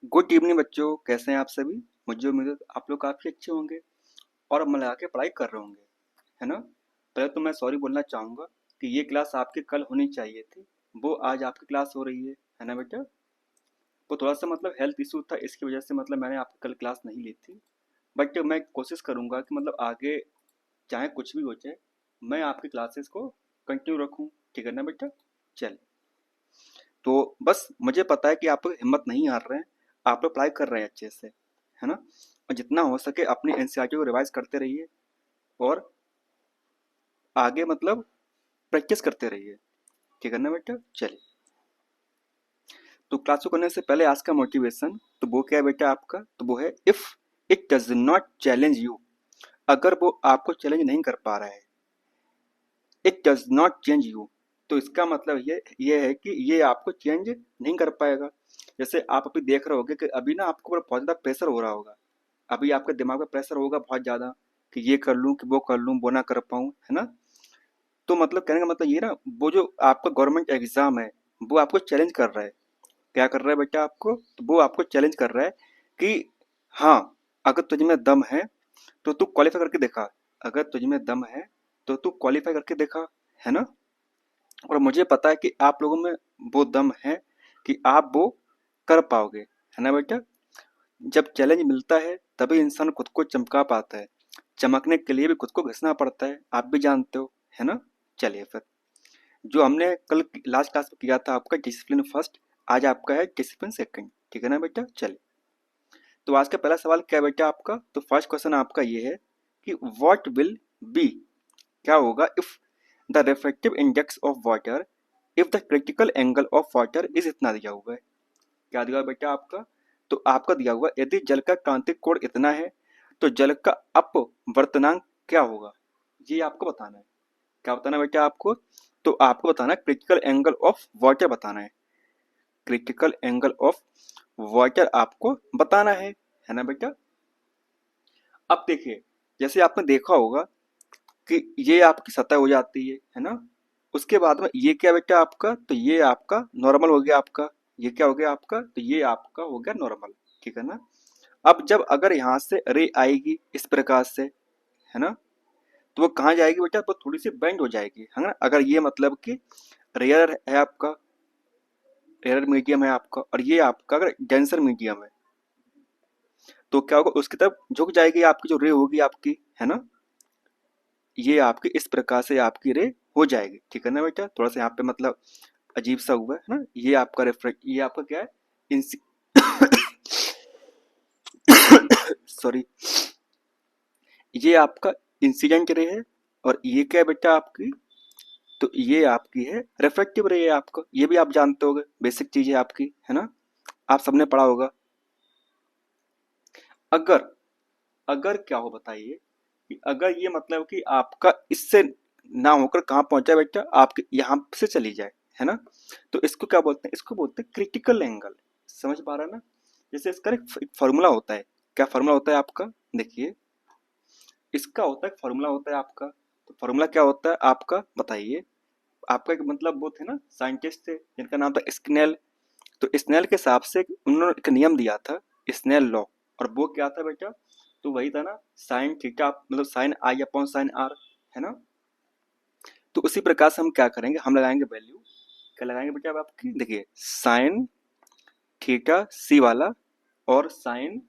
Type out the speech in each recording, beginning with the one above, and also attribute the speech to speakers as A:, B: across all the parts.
A: Good evening बच्चों, कैसे हैं आप सभी। मुझे उम्मीद है आप लोग काफ़ी अच्छे होंगे और मन लगा के पढ़ाई कर रहे होंगे, है ना। पहले तो मैं सॉरी बोलना चाहूँगा कि ये क्लास आपकी कल होनी चाहिए थी, वो आज आपकी क्लास हो रही है ना बेटा। वो थोड़ा सा हेल्थ इशू था, इसकी वजह से मैंने आपकी कल क्लास नहीं ली थी। बट मैं कोशिश करूँगा कि आगे चाहे कुछ भी हो जाए, मैं आपकी क्लासेस को कंटिन्यू रखूँ, ठीक है ना बेटा। चल, तो बस मुझे पता है कि आप लोग हिम्मत नहीं हार रहे हैं, आप लोग पढ़ाई कर रहे हैं अच्छे से, है ना। और जितना हो सके अपनी एनसीईआरटी को रिवाइज करते रहिए और आगे प्रैक्टिस करते रहिए, ठीक है ना बेटा। चलिए, तो क्लास को करने से पहले आज का मोटिवेशन तो वो क्या है बेटा आपका, तो वो है if it does not challenge you. अगर वो आपको चैलेंज नहीं कर पा रहा है, it does not change you, तो इसका मतलब ये है कि ये आपको चेंज नहीं कर पाएगा। जैसे आप अभी देख रहे होगे कि अभी ना आपको बहुत ज़्यादा प्रेशर हो रहा होगा, अभी आपके दिमाग में प्रेशर होगा बहुत ज़्यादा कि ये कर लूँ कि वो कर लूँ, वो ना कर पाऊँ, है ना। तो कहने का ये ना, वो जो आपका गवर्नमेंट एग्जाम है वो आपको चैलेंज कर रहा है। क्या कर रहा है बेटा आपको, तो वो आपको चैलेंज कर रहा है कि हाँ, अगर तुझ में दम है तो तू क्वालिफाई करके दिखा। अगर तुझ में दम है तो तू क्वालिफाई करके दिखा, है ना। और मुझे पता है कि आप लोगों में वो दम है कि आप वो कर पाओगे, है ना बेटा। जब चैलेंज मिलता है तभी इंसान खुद को चमका पाता है, चमकने के लिए भी खुद को घिसना पड़ता है, आप भी जानते हो, है ना। चलिए फिर, जो हमने कल लास्ट क्लास में किया था आपका डिसिप्लिन फर्स्ट, आज आपका है डिसिप्लिन सेकंड, ठीक है ना बेटा। चलिए, तो आज का पहला सवाल क्या है बेटा आपका, तो फर्स्ट क्वेश्चन आपका ये है कि व्हाट विल बी, क्या होगा if the refractive index of water, if the critical angle of water is, इतना दिया हुआ है। क्या दिया हुआ है बेटा आपका, तो आपका दिया हुआ यदि जल का क्रांतिक कोण इतना है तो जल का अपवर्तनांक क्या होगा, ये आपको बताना है। क्या बताना है बेटा आपको, तो आपको बताना है क्रिटिकल एंगल ऑफ वाटर बताना है। क्रिटिकल एंगल ऑफ वाटर आपको बताना है ना बेटा। अब देखिए, जैसे आपने देखा होगा कि ये आपकी सतह हो जाती है ना। उसके बाद में ये क्या बेटा आपका, तो ये आपका नॉर्मल हो गया आपका। ये क्या हो गया आपका, तो ये आपका हो गया नॉर्मल, ठीक है ना। अब जब अगर यहाँ से रे आएगी इस प्रकार से, है ना, तो वो कहाँ जाएगी बेटा, वो थोड़ी सी बेंड हो जाएगी, है ना। अगर ये कि रेयर है आपका, रेयर मीडियम है आपका, और ये आपका अगर डेंसर मीडियम है, तो क्या होगा, उसकी तरफ झुक जाएगी आपकी जो रे होगी आपकी, है ना। ये आपकी इस प्रकार से आपकी रे हो जाएगी, ठीक है ना बेटा। थोड़ा सा यहाँ पे अजीब सा हुआ है ना। ये आपका रेफ्रेक्ट, ये आपका क्या है, इंस सॉरी, ये आपका इंसिडेंट रे है। और ये क्या है बेटा आपकी, तो ये आपकी है रिफ्लेक्टिव रे है आपका। ये भी आप जानते होगे, बेसिक चीज है आपकी, है ना, आप सबने पढ़ा होगा। अगर अगर क्या हो बताइए कि अगर ये कि आपका इससे ना होकर कहाँ पहुंचा बेटा, आपके यहाँ से चली जाए, है ना, तो इसको क्या बोलते हैं, इसको बोलते हैं क्रिटिकल एंगल। समझ पा रहा है ना। जैसे इसका एक फॉर्मूला होता है। क्या फॉर्मूला होता है आपका, देखिए, इसका होता है फॉर्मूला होता है आपका। तो फॉर्मूला क्या होता है आपका बताइए। आपका एक वो थे ना साइंटिस्ट थे जिनका नाम था स्नेल। तो स्नेल के हिसाब से उन्होंने एक नियम दिया था, स्नेल लॉ। और वो क्या था बेटा, तो वही था ना, sine theta sine i upon sine r, है ना। तो उसी प्रकार से हम क्या करेंगे, हम लगाएंगे वैल्यू। क्या लगाएंगे बेटा अब आपकी, देखिए, साइन थीटा सी वाला और साइन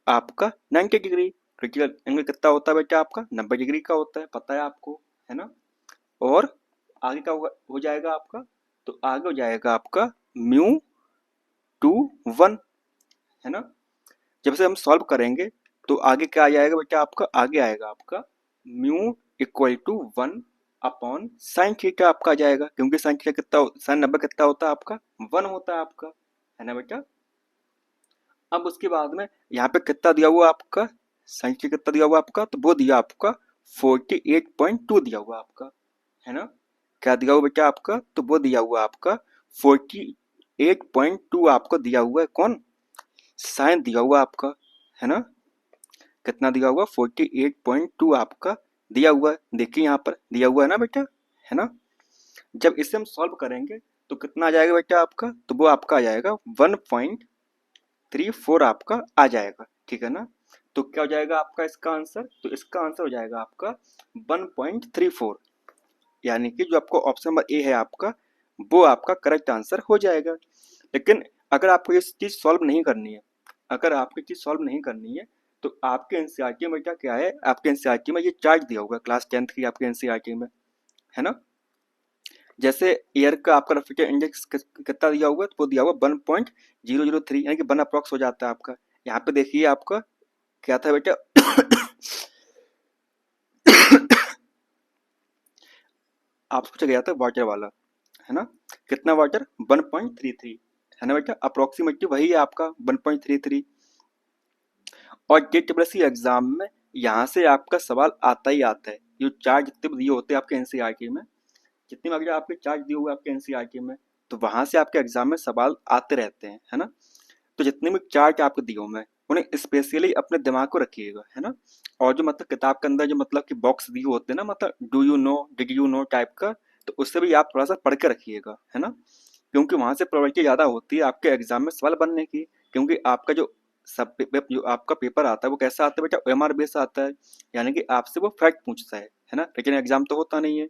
A: आपका 90 डिग्री। क्रिटिकल एंगल कितना होता है बेटा आपका, 90 डिग्री का होता है, पता है आपको, है ना। और आगे का हो जाएगा आपका, तो आगे हो जाएगा आपका म्यू टू वन, है ना। जब से हम सॉल्व करेंगे तो आगे क्या आ जाएगा बेटा आपका, आगे आएगा आपका mu equal to one upon sine theta आपका आ जाएगा, क्योंकि साइन थीटा कितना, साइन 90 कितना होता है आपका, वन होता है आपका, है ना बेटा। अब उसके बाद में यहाँ पे कितना दिया हुआ आपका, साइन थीटा कितना दिया हुआ आपका, तो वो दिया आपका 48.2 दिया हुआ आपका, है ना। क्या दिया हुआ बेटा आपका, तो वो दिया हुआ आपका 48.2 आपको दिया हुआ है, कौन, साइन दिया हुआ आपका, है ना। कितना दिया हुआ, 48.2 आपका दिया हुआ है। देखिए यहाँ पर दिया हुआ है ना बेटा, है ना। जब इसे हम सॉल्व करेंगे तो कितना आ जाएगा बेटा आपका, तो वो आपका आ जाएगा 1.9 1.34 आपका आ जाएगा, ठीक है ना। तो क्या हो जाएगा आपका इसका आंसर, तो इसका आंसर हो जाएगा आपका 1.34, यानी कि जो आपको ऑप्शन नंबर ए है आपका, वो आपका करेक्ट आंसर हो जाएगा। लेकिन अगर आपको ये चीज सॉल्व नहीं करनी है, अगर आपको चीज सॉल्व नहीं करनी है, तो आपके एनसीईआरटी में बेटा क्या है, आपके एनसीईआरटी में ये चार्ट दिया होगा क्लास 10th की आपके एनसीईआरटी में, है ना। जैसे एयर का आपका रेफ्रिजरेटर इंडेक्स कितना दिया हुआ है, तो वो दिया हुआ 1.003, यानी कि 1 अप्रॉक्स हो जाता है आपका। यहाँ पे देखिए आपका क्या था बेटा आपसे पूछा गया था वाटर वाला, है ना। कितना वाटर, 1.33, है ना बेटा, अप्रोक्सीमेटली वही है आपका 1.33। और जेडब्ल्यूसी एग्जाम में यहाँ से आपका सवाल आता ही आता है। ये चार्ट जितने भी दिए होते हैं आपके एनसीईआरटी में, जितने भी अगर आपके चार्ट दिए हुए आपके एनसीईआरटी में, तो वहां से आपके एग्जाम में सवाल आते रहते हैं, है ना। तो जितने भी चार्ट आपको दिए हुए हैं उन्हें स्पेशली अपने दिमाग को रखिएगा, है ना। और जो मतलब किताब के अंदर जो मतलब कि बॉक्स दिए होते हैं ना, मतलब do you know, did you know type का, तो उससे भी आप थोड़ा सा पढ़ के रखिएगा, है ना। क्योंकि वहां से प्रोबेबिलिटी ज़्यादा होती है आपके एग्जाम में सवाल बनने की। क्योंकि आपका जो जो आपका पेपर आता है वो कैसा आता है बेटा, ओएमआर बेस आता है, यानी कि आपसे वो फैक्ट पूछता है ना। लेकिन एग्जाम तो होता नहीं है।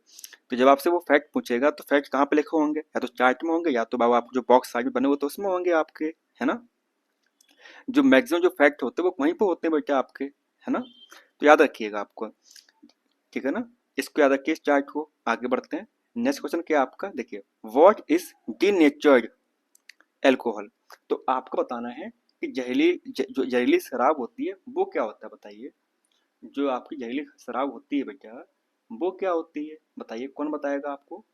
A: तो जब आपसे वो फैक्ट पूछेगा तो फैक्ट कहाँ पे लिखे होंगे, या तो चार्ट में होंगे, या तो बाबा आप जो बॉक्स आगे बने हुए तो उसमें होंगे आपके, है ना। जो मैक्सिमम जो फैक्ट होते हैं वो वहीं पे होते हैं बेटा आपके, है ना। तो याद रखिएगा आपको, ठीक है ना। इसको याद रखिए, इस चार्ट को। आगे बढ़ते हैं। नेक्स्ट क्वेश्चन क्या है आपका, देखिए व्हाट इज डीनेचर्ड एल्कोहल। तो आपको बताना है कि जो जहरीली शराब होती है वो क्या होता है, बताइए। जो आपकी जहरीली शराब होती है बेटा, वो क्या होती है, बताइए, कौन बताएगा आपको।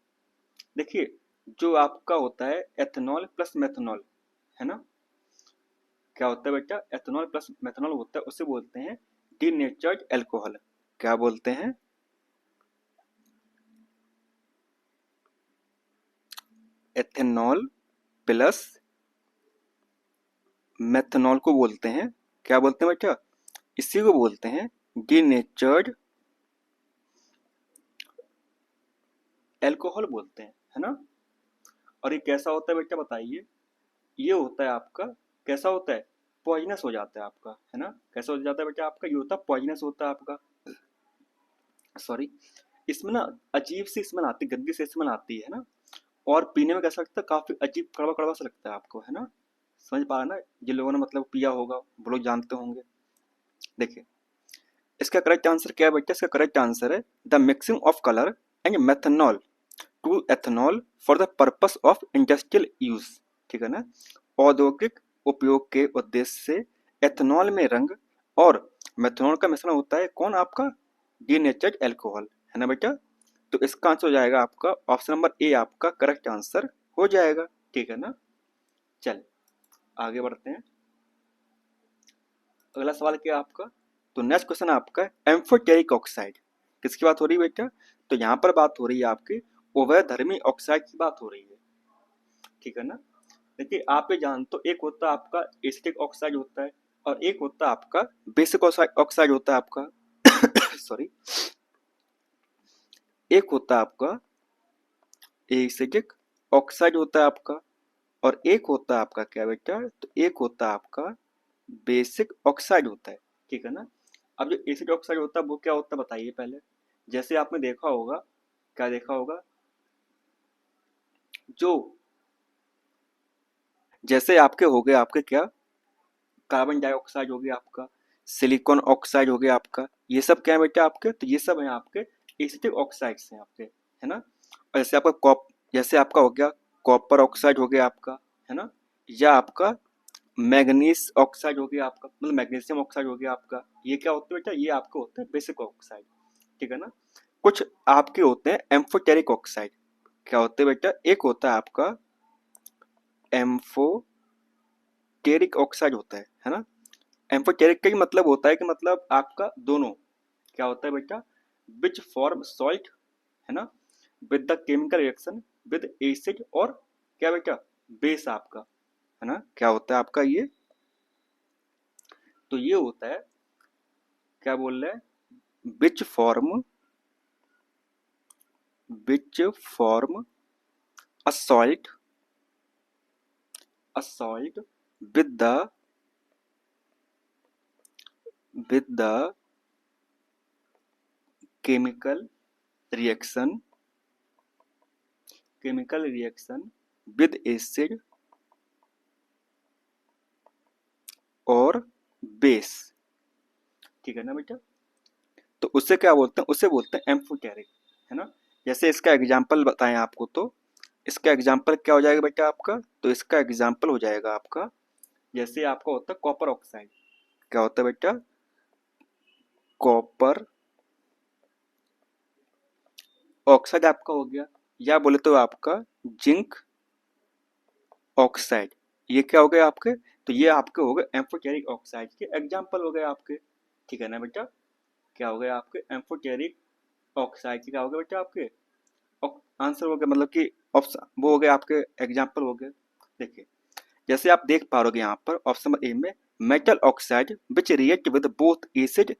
A: देखिए, जो आपका होता है एथेनॉल प्लस मेथनॉल, है ना। क्या होता है बेटा, एथेनॉल प्लस मेथनॉल होता है, उसे बोलते हैं डीनेचर्ड एल्कोहल। क्या बोलते हैं, एथेनॉल प्लस मेथनॉल को बोलते हैं, क्या बोलते हैं बेटा, इसी को बोलते हैं डीनेचर्ड एल्कोहल बोलते हैं, है ना। और ये कैसा होता है बेटा, बताइए। ये होता है आपका, कैसा होता है, पॉइजनस हो जाता है आपका, है ना। कैसा हो जाता है बेटा आपका, ये होता है पॉइजनस होता है आपका, सॉरी। इसमें ना अजीब सी स्मेल आती है, गंदी सी स्मेल आती है ना। और पीने में कैसा लगता है, काफी अजीब कड़वा कड़वा सा लगता है आपको, है ना। समझ पा रहे हैं ना, जिन लोगों ने मतलब पिया होगा वो लोग जानते होंगे। देखिए, इसका करेक्ट आंसर क्या है बेटा, इसका करेक्ट आंसर है the mixing of colour and methanol to ethanol for the purpose of industrial use, ठीक है ना। औद्योगिक उपयोग के उद्देश्य से एथेनॉल में रंग और मेथनॉल का मिश्रण होता है, कौन आपका, डीनेचर्ड एल्कोहल, है ना बेटा। तो इसका आंसर हो जाएगा आपका ऑप्शन नंबर ए, आपका करेक्ट आंसर हो जाएगा, ठीक है ना। चल आगे बढ़ते हैं। अगला सवाल क्या है आपका, तो नेक्स्ट क्वेश्चन आपका एम्फोटेरिक ऑक्साइड, किसकी बात हो रही है बेटा, तो यहाँ पर बात हो रही है आपकी उभयधर्मी ऑक्साइड की बात हो रही है, ठीक है ना। देखिए, आप ये जानते हो, एक होता है आपका एसिटिक ऑक्साइड होता है, और एक होता है आपका बेसिक ऑक्साइड होता है आपका सॉरी। एक होता है आपका एसिटिक ऑक्साइड होता है आपका, और एक होता है आपका क्या बेटा, तो एक होता है आपका बेसिक ऑक्साइड होता है, ठीक है ना। अब जो एसिड ऑक्साइड होता है वो क्या होता है, बताइए पहले। जैसे आपने देखा होगा, क्या देखा होगा, जो जैसे आपके हो गए आपके क्या, कार्बन डाइऑक्साइड हो गया आपका, सिलिकॉन ऑक्साइड हो गया आपका, ये सब क्या है बेटा आपके, तो ये सब है आपके एसिटिक ऑक्साइड्स हैं आपके, है ना। और जैसे आपका जैसे आपका हो गया कॉपर ऑक्साइड हो गया आपका, है ना। या आपका मैग्नीज ऑक्साइड हो गया आपका, मतलब मैग्नीशियम ऑक्साइड हो गया आपका, ये क्या होता है बेटा, ये आपका होता है बेसिक ऑक्साइड, ठीक है ना। कुछ आपके होते हैं एम्फोटेरिक ऑक्साइड, क्या होते हैं बेटा, एक होता है आपका एम्फोटेरिक ऑक्साइड होता है ना। एम्फोटेरिक का ही मतलब होता है कि मतलब आपका दोनों, क्या होता है बेटा, विच फॉर्म सॉल्ट, है ना, with the chemical reaction with acid, और क्या बेटा, बेस आपका, है ना। क्या होता है आपका ये, तो ये होता है, क्या बोल रहे हैं, which form a salt with the with the chemical reaction with acid और बेस। ठीक है ना बेटा? तो उससे क्या बोलते हैं? उसे बोलते हैं एम्फोटेरिक, है ना? जैसे इसका एग्जाम्पल बताएं आपको, तो इसका एग्जाम्पल क्या हो जाएगा बेटा आपका? तो इसका एग्जाम्पल हो जाएगा आपका, जैसे आपका होता है कॉपर ऑक्साइड। क्या होता है बेटा? कॉपर ऑक्साइड आपका हो गया, या बोले तो आपका जिंक ऑक्साइड। ये क्या हो गए आपके? तो ये आपके हो गए एम्फोटेरिक ऑक्साइड के एग्जाम्पल हो गए आपके। ठीक है ना बेटा? क्या हो गए आपके? एम्फोटेरिक ऑक्साइड के क्या हो गए बेटा आपके? आंसर हो गया, मतलब कि ऑप्शन वो हो गए आपके एग्जाम्पल हो गए। देखिए, जैसे आप देख पा रहे यहाँ पर ऑप्शन नंबर ए में, metal oxide which react with both acid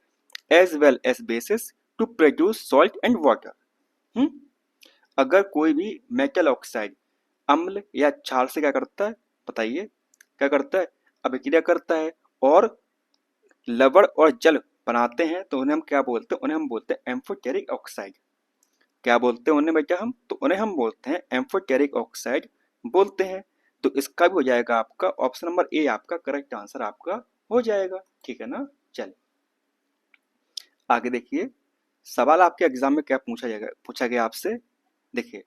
A: as well as bases to produce salt and water. अगर कोई भी मेटल ऑक्साइड अम्ल या क्षार से क्या करता है, बताइए क्या करता है? अभिक्रिया करता है और लवण और जल बनाते हैं, तो उन्हें हम क्या बोलते हैं? उन्हें हम बोलते हैं एम्फोटेरिक ऑक्साइड। क्या बोलते हैं उन्हें बेटा हम? तो उन्हें हम बोलते हैं एम्फोटेरिक ऑक्साइड बोलते हैं। तो इसका भी हो जाएगा आपका ऑप्शन नंबर ए, आपका करेक्ट आंसर आपका हो जाएगा। ठीक है ना? चल आगे देखिए, सवाल आपके एग्जाम में क्या पूछा गया आपसे। देखिए,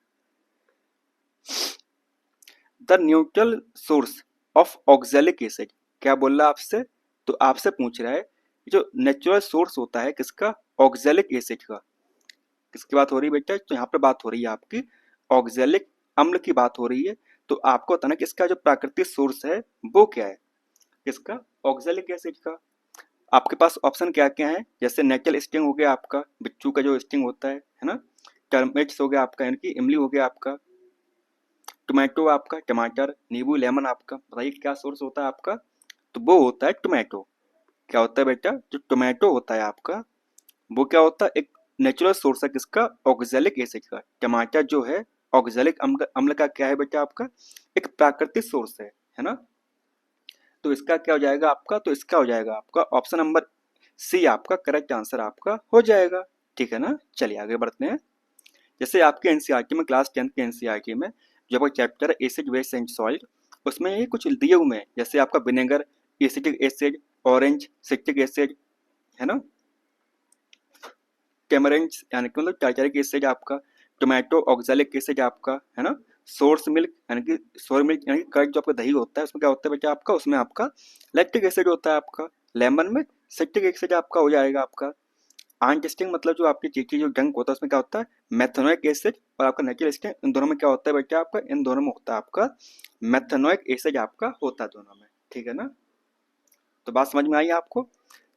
A: the neutral source of oxalic acid. क्या बोल रहा है आपसे? तो आपसे पूछ रहा है जो नेचुरल सोर्स होता है किसका? ऑक्जेलिक एसिड का। किसकी बात हो रही है बेटा? तो यहाँ पे बात हो रही है आपकी ऑक्जेलिक अम्ल की बात हो रही है। तो आपको बताना कि इसका जो प्राकृतिक सोर्स है वो क्या है? किसका? ऑक्जेलिक एसिड का। आपके पास ऑप्शन क्या क्या है? जैसे नेचुरल स्टिंग हो गया आपका, बिच्छू का जो स्टिंग होता है ना? टर्मेट्स हो गया आपका, यानी कि इमली हो गया आपका, टोमेटो आपका, टमाटर, नींबू, लेमन आपका। बताइए क्या सोर्स होता है आपका? तो वो होता है टोमेटो। क्या होता है बेटा? जो टोमेटो होता है आपका, वो क्या होता है? एक नेचुरल सोर्स है किसका? ऑक्जेलिक एसिड का। टमाटर जो है ऑक्जेलिक अम्ल अम्ल का क्या है बेटा आपका? एक प्राकृतिक सोर्स है ना? तो इसका क्या हो जाएगा आपका? तो इसका हो जाएगा आपका ऑप्शन नंबर सी, आपका करेक्ट आंसर आपका हो जाएगा। ठीक है ना? चलिए आगे बढ़ते हैं। जैसे आपके एनसीईआरटी में, क्लास 10 के एनसीईआरटी में जो आपका चैप्टर है एसिड बेस एंड सॉल्ट, उसमें ये कुछ दिए हुए हैं, जैसे आपका vinegar, acetic acid, orange citric acid, है ना? टेमरेंट्स यानी कि मतलब टार्टरिक एसिड आपका, टोमेटो ऑक्जेलिक एसिड आपका, है ना? सोर्स मिल्क यानी कि सोर मिल्क यानी कि कर्ड जो आपका दही होता है, उसमें क्या होता है बेटा आपका? उसमें आपका लैक्टिक एसिड होता है आपका। लेमन में सिट्रिक एसिड आपका हो जाएगा आपका। अनटेस्टिंग मतलब जो आपकी चीटी जो जंक होता है उसमें क्या होता है? Methanoic acid. और आपका नेचुरल स्टिंग, इन दोनों में क्या होता है बेटा आपका? इन दोनों में होता है आपका मेथनोइक एसिड आपका होता है दोनों में। ठीक है ना? तो बात समझ में आई आपको?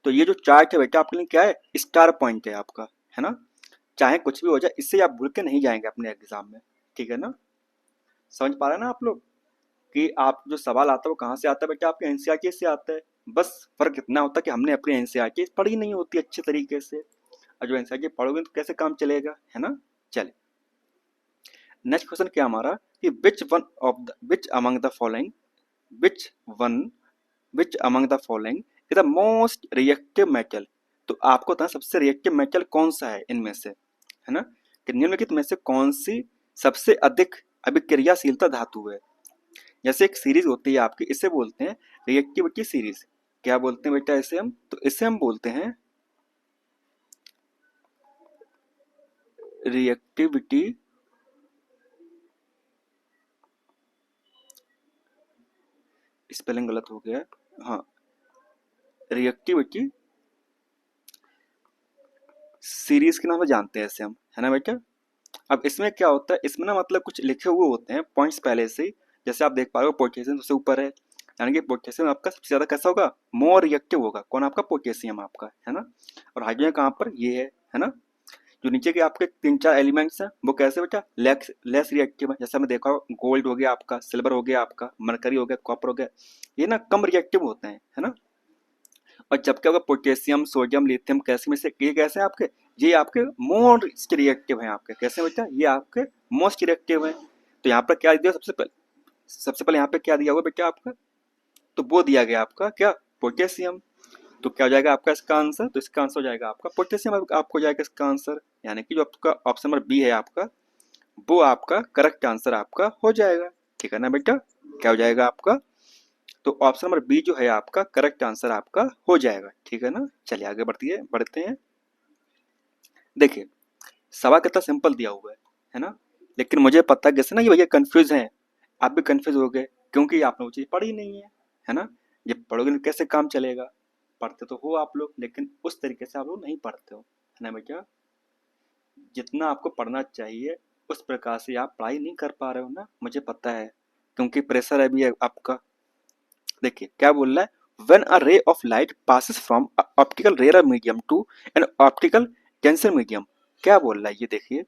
A: तो ये जो चार्ट है बेटा आपके लिए क्या है? स्टार पॉइंट है आपका, है ना? चाहे कुछ भी हो जाए, इससे आप भूल के नहीं जाएंगे अपने एग्जाम में। ठीक है ना? समझ पा रहे हैं ना आप लोग कि आप जो सवाल आता है वो कहाँ से आता है बेटा? आपके एनसीईआरटी से आता है। बस फर्क इतना होता है कि हमने अपनी एनसीईआरटी पढ़ी नहीं होती अच्छे तरीके से, और जो एनसीईआरटी पढ़ोगे तो कैसे काम चलेगा, है ना? चले नेक्स्ट क्वेश्चन क्या हमारा कि which among the following which one which among the following is the most reactive metal. तो आपको बताना सबसे रिएक्टिव मेटल कौन सा है इनमें से, है ना? कि निम्नलिखित में से कौन सी सबसे अधिक अभिक्रियाशीलता धातु है? जैसे एक सीरीज होती है आपकी, इसे बोलते हैं रिएक्टिविटी सीरीज। क्या बोलते हैं बेटा इसे हम? तो इसे हम बोलते हैं रिएक्टिविटी स्पेलिंग गलत हो गया, हाँ, रिएक्टिविटी सीरीज के नाम से जानते हैं इसे हम, है ना बेटा? अब इसमें क्या होता है, इसमें ना मतलब कुछ लिखे हुए होते हैं पॉइंट्स पहले से ही। जैसे आप देख पा रहे हो पोटेशियम सबसे ऊपर है, यानी कि पोटेशियम आपका सबसे ज्यादा कैसा होगा? मोर रिएक्टिव होगा। कौन आपका? पोटेशियम आपका, है ना? और हाइड्रोजन कहाँ पर? ये है ना? जो नीचे के आपके तीन चार एलिमेंट्स हैं वो कैसे बेटा? लेस रिएक्टिव है। जैसे हमने देखा गोल्ड हो गया आपका, सिल्वर हो गया आपका, मरकरी हो गया, कॉपर हो गया, ये ना कम रिएक्टिव होते हैं, है ना? और जब क्या होगा? पोटेशियम, सोडियम, लिथियम, कैल्शियम, से ये कैसे हैं आपके? ये आपके मोस्ट रिएक्टिव हैं आपके। कैसे बेटा? ये आपके मोस्ट रिएक्टिव हैं। तो यहाँ पर क्या दिया सबसे पहले यहाँ पे क्या दिया हुआ बेटा आपका? तो वो दिया गया आपका क्या? पोटेशियम। तो क्या हो जाएगा आपका इसका आंसर? तो इसका आंसर हो जाएगा आपका पोटेशियम, आपको हो जाएगा इसका आंसर, यानी कि जो आपका ऑप्शन नंबर बी है आपका, वो आपका करेक्ट आंसर आपका हो जाएगा। ठीक है ना बेटा, क्या हो जाएगा आपका? तो ऑप्शन नंबर बी जो है आपका करेक्ट आंसर आपका हो जाएगा। ठीक है ना, चलिए आगे बढ़ते हैं। देखिए सवाल कितना सिंपल दिया हुआ है ना, लेकिन मुझे पता है जैसे ना ये भैया कंफ्यूज हैं, आप भी कंफ्यूज हो गए क्योंकि आपने वो चीज़ पढ़ी नहीं है ना। जब पढ़ोगे तो कैसे काम चलेगा? पढ़ते तो हो आप लोग, लेकिन उस तरीके से आप लोग नहीं पढ़ते हो, है ना बेटा। जितना आपको पढ़ना चाहिए उस प्रकार से आप पढ़ाई नहीं कर पा रहे हो ना, मुझे पता है, क्योंकि प्रेशर है भी आपका। देखिए क्या बोल रहा है, when a ray of light passes from optical rare medium to an optical denser medium, क्या बोल रहा है ये देखिए,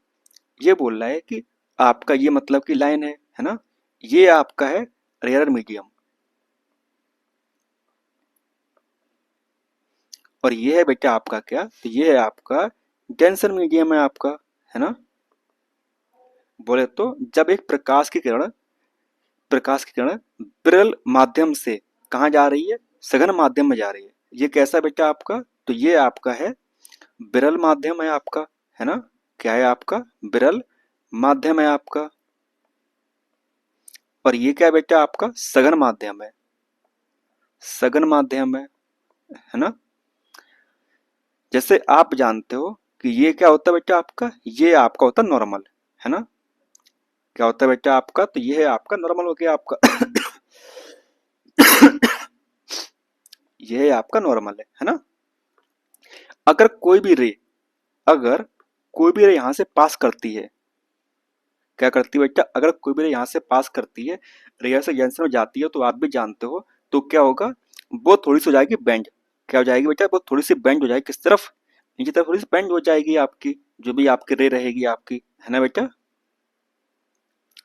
A: ये बोल रहा है कि आपका ये मतलब की लाइन है ना, ये आपका है रेयर मीडियम और ये है बेटा आपका क्या, तो ये है आपका डेंसर मीडियम है आपका, है ना। बोले तो जब एक प्रकाश की किरण विरल माध्यम से कहाँ जा रही है, सघन माध्यम में जा रही है, ये कैसा बेटा आपका, तो ये आपका है विरल माध्यम है आपका, है ना। क्या है आपका, विरल माध्यम है आपका। और ये क्या बेटा आपका सघन माध्यम है, सघन माध्यम है ना। जैसे आप जानते हो कि ये क्या होता है बेटा आपका, ये आपका होता है नॉर्मल, है ना। क्या होता है बेटा आपका, तो ये है आपका नॉर्मल हो गया आपका ये है आपका नॉर्मल है ना। अगर कोई भी रे अगर कोई भी रे यहाँ से पास करती है, क्या करती है बेटा, अगर कोई भी रे यहाँ से पास करती है, रेयर से जंक्शन में जाती है, तो आप भी जानते हो तो क्या होगा, वो थोड़ी सी हो जाएगी बेंड। क्या हो जाएगी बेटा, वो थोड़ी सी बेंड हो जाएगी किस तरफ, नीचे तरफ थोड़ी सी बेंड हो जाएगी आपकी, जो भी आपकी रे रहेगी आपकी, है ना बेटा।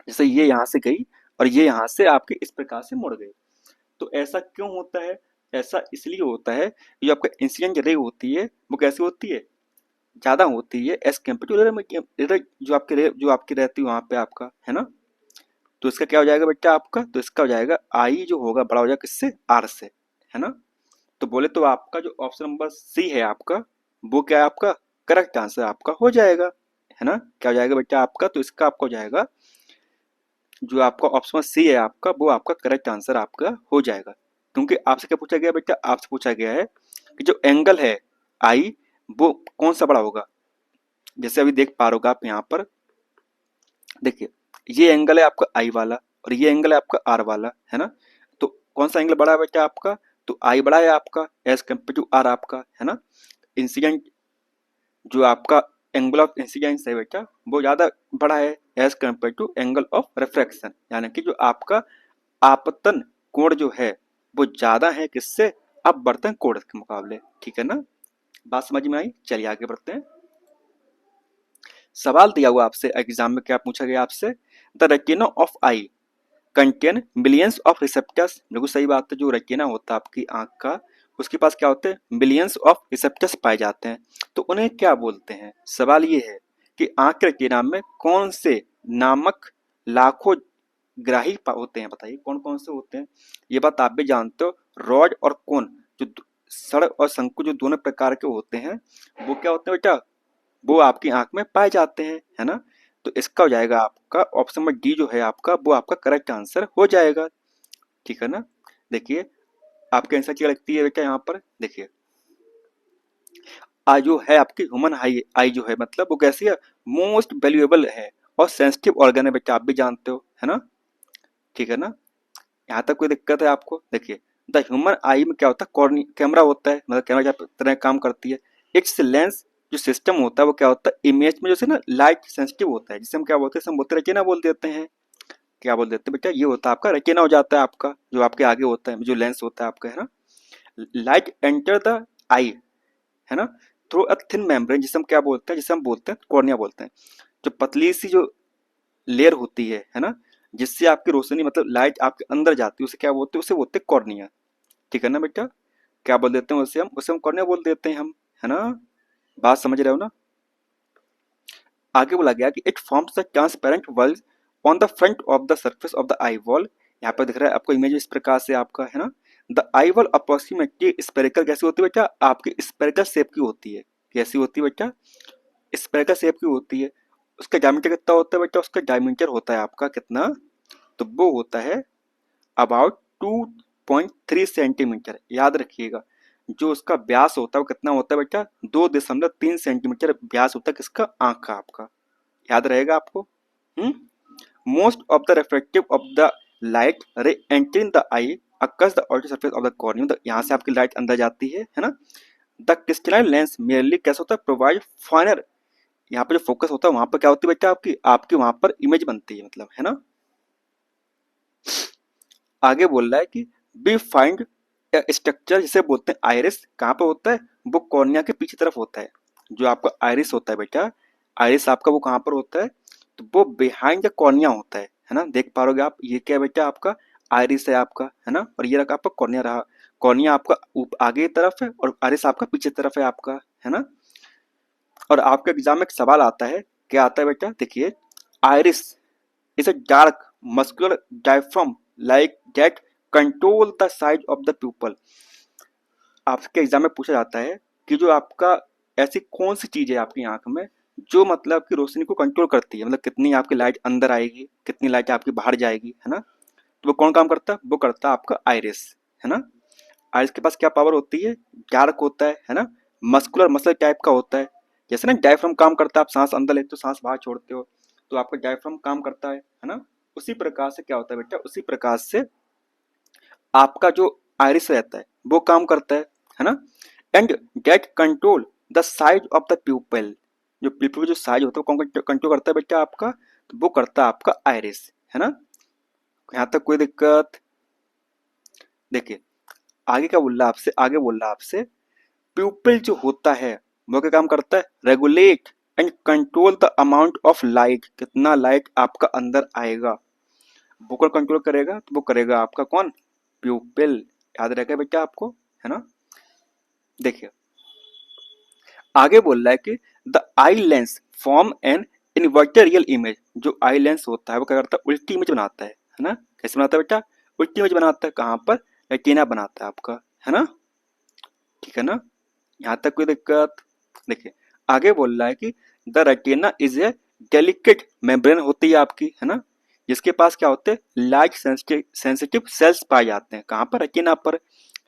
A: जैसे ये यहाँ से गई और ये यहाँ से आपके इस प्रकार से मुड़ गई। तो ऐसा क्यों होता है, ऐसा इसलिए होता है कि जो आपका इंसिडेंट रे होती है वो कैसी होती है, ज्यादा होती है एज कम्पेयर टू जो आपकी रहती है वहां पे आपका, है ना। तो इसका क्या हो जाएगा बेटा आपका, तो इसका हो जाएगा आई जो होगा बड़ा हो जाएगा किससे, आर से, है ना। तो बोले तो आपका जो ऑप्शन नंबर सी है आपका, वो क्या है आपका करेक्ट आंसर आपका हो जाएगा, है ना। क्या हो जाएगा बेटा आपका, तो इसका आपका हो जाएगा जो आपका ऑप्शन सी है आपका, वो आपका करेक्ट आंसर आपका हो जाएगा। क्योंकि आपसे क्या पूछा गया बेटा, आपसे पूछा गया है कि जो एंगल है आई, वो कौन सा बड़ा होगा। जैसे अभी देख पा रहे हो आप यहाँ पर, देखिए ये एंगल है आपका आई वाला और ये एंगल है आपका आर वाला, है ना। तो कौन सा एंगल बड़ा है बेटा आपका, तो आई बड़ा है आपका एज कम्पेयर टू आर आपका, है ना। इंसिडेंट जो आपका एंगल ऑफ इंसिडेंस है बेटा, वो ज्यादा बड़ा है as compare to angle of refraction, यानी कि जो आपका आपतन कोण जो है वो ज्यादा है किससे, अपवर्तन कोण के मुकाबले। ठीक है ना, बात समझ में आई, चलिए आगे बढ़ते हैं। सवाल दिया हुआ आपसे एग्जाम में, क्या पूछा गया आपसे, the retina of I contain millions of receptors, बिल्कुल सही बात है। जो रेटिना होता है आपकी आंख का, उसके पास क्या होते हैं, बिलियंस ऑफ रिसेप्टर्स पाए जाते हैं। तो उन्हें क्या बोलते हैं, सवाल ये है कि आंख के रेटिना में कौन से नामक लाखों ग्राही होते हैं, बताइए कौन कौन से होते हैं। ये बात आप भी जानते हो, रॉड और कोन जो सड़ और शंकु जो दोनों प्रकार के होते हैं, वो क्या होते हैं बेटा, वो आपकी आंख में पाए जाते हैं, है ना। तो इसका हो जाएगा आपका ऑप्शन नंबर डी जो है आपका, वो आपका करेक्ट आंसर हो जाएगा। ठीक है ना, देखिए आपके आंसर क्या लगती है बेटा, यहाँ पर देखिए आ जो है आपकी ह्यूमन आई आई जो है, मतलब वो कैसी है, मोस्ट वैल्यूएबल है और सेंसिटिव ऑर्गन है बेटा, आप भी जानते हो, है ना। ठीक है ना, यहाँ तक कोई दिक्कत है आपको, देखिए द ह्यूमन आई में क्या होता है, कॉर्नी कैमरा होता है, मतलब कैमरा क्या तरह काम करती है। इट्स लेंस जो सिस्टम होता है वो क्या होता है, इमेज में जैसे ना लाइट सेंसिटिव होता है, जिसे हम क्या बोलते हैं, हम बोलते हैं रेटिना बोल देते हैं। क्या बोल देते हैं बेटा, ये होता है आपका रेटिना हो जाता है आपका, जो आपके आगे होता है, जो लेंस होता है आपका, है ना। लाइट एंटर द आई, है ना, थ्रू अ थिन मेम्ब्रेन, जिसे हम क्या बोलते हैं, जिसे हम बोलते हैं कॉर्निया बोलते हैं। जो पतली सी जो लेयर होती है ना, जिससे आपकी रोशनी मतलब लाइट आपके अंदर जाती है, उसे क्या बोलते हैं, उसे बोलते हैं कॉर्निया। ठीक है ना बेटा, क्या बोल देते हैं उसे हम कॉर्निया बोल देते हैं हम, है ना। बात समझ रहे हो ना। आगे बोला गया कि it forms the transparent world on the front of the surface of the eye wall. यहाँ पर दिख रहा है आपको इमेज इस प्रकार से आपका, है ना। The eye wall approximately spherical कैसी होती है बेटा, आपकी स्पेरिकल शेप की होती है। कैसी होती है बेटा, स्पेरिकल शेप की होती है। उसका डायमीटर कितना होता है बेटा, उसका डायमीटर होता है आपका कितना, तो वो होता है अबाउट 2.3 सेंटीमीटर। याद रखिएगा, जो उसका व्यास होता है वो कितना होता है बेटा, 2.3 सेंटीमीटर व्यास होता है किसका, आंख का आपका। याद रहेगा आपको। Most of the reflective of the light रे entering the I occurs the outer surface of the cornea. यहाँ से आपकी लाइट अंदर जाती है ना। द क्रिस्टलाइन लेंस मेयरली कैसा होता है, प्रोवाइड फाइनर, यहाँ पे जो फोकस होता है वहां पर क्या होती है बेटा, आपकी आपकी वहां पर इमेज बनती है, मतलब है ना। आगे बोल रहा है कि बी फाइंड स्ट्रक्चर जिसे बोलते हैं आइरिस, कहाँ पर होता है, वो कॉर्निया के पीछे तरफ होता है। जो आपका आइरिस होता है बेटा, आइरिस आपका वो कहाँ पर होता है, तो वो बिहाइंड द कॉर्निया होता है ना। देख पा रहे आप, ये क्या है बेटा, आपका आइरिस है आपका, है ना। और ये रखा आपका कॉर्निया रहा, कॉर्निया आपका आगे की तरफ है और आइरिस आपका पीछे तरफ है आपका, है ना। और आपके एग्जाम में एक सवाल आता है, क्या आता है बेटा, देखिए, iris is a dark muscular diaphragm like that control the size of the pupil। आपके एग्जाम में पूछा जाता है कि जो आपका ऐसी कौन सी चीज है आपकी आंख में जो मतलब कि रोशनी को कंट्रोल करती है, मतलब कितनी आपकी लाइट अंदर आएगी, कितनी लाइट आपकी बाहर जाएगी, है ना। तो वो कौन काम करता है, वो करता है आपका आइरिस, है ना। आइरिस के पास क्या पावर होती है, डार्क होता है ना, मस्कुलर मसल टाइप का होता है। जैसे ना डायफ्राम काम करता है, आप सांस अंदर लेते हो सांस बाहर छोड़ते हो, तो आपका डायफ्राम काम करता है ना। उसी प्रकार से क्या होता है बेटा, उसी प्रकार से आपका जो आइरिस रहता है वो काम करता है ना। And gate control the size of the प्यूपिल, जो प्यूपिल जो साइज होता है वो कौन कंट्रोल करता है बेटा आपका, तो वो करता है आपका आइरिस, है ना। यहाँ तक कोई दिक्कत, देखिए आगे क्या बोल रहा है आपसे, आगे बोल रहा है आपसे प्यूपिल जो होता है वो क्या काम करता है, regulate and control the amount of light, कितना लाइट आपका अंदर आएगा वो कौन कंट्रोल करेगा, तो वो करेगा आपका कौन, प्यूपिल। याद रहेगा बेटा आपको, है ना। देखिए आगे बोल रहा है कि the eye lens form an inverted real image, जो आई लेंस होता है वो क्या करता है, उल्टी इमेज बनाता है ना। कैसे बनाता है बेटा, उल्टी इमेज बनाता है, कहाँ पर, रेटिना बनाता है आपका, है ना। ठीक है ना, यहाँ तक कोई दिक्कत। देखिए आगे बोल रहा है कि the retina is a delicate membrane होती है आपकी, है ना, जिसके पास क्या होते हैं, लाइट सेंसिटिव सेल्स पाए जाते हैं, कहाँ पर, रेटिना पर,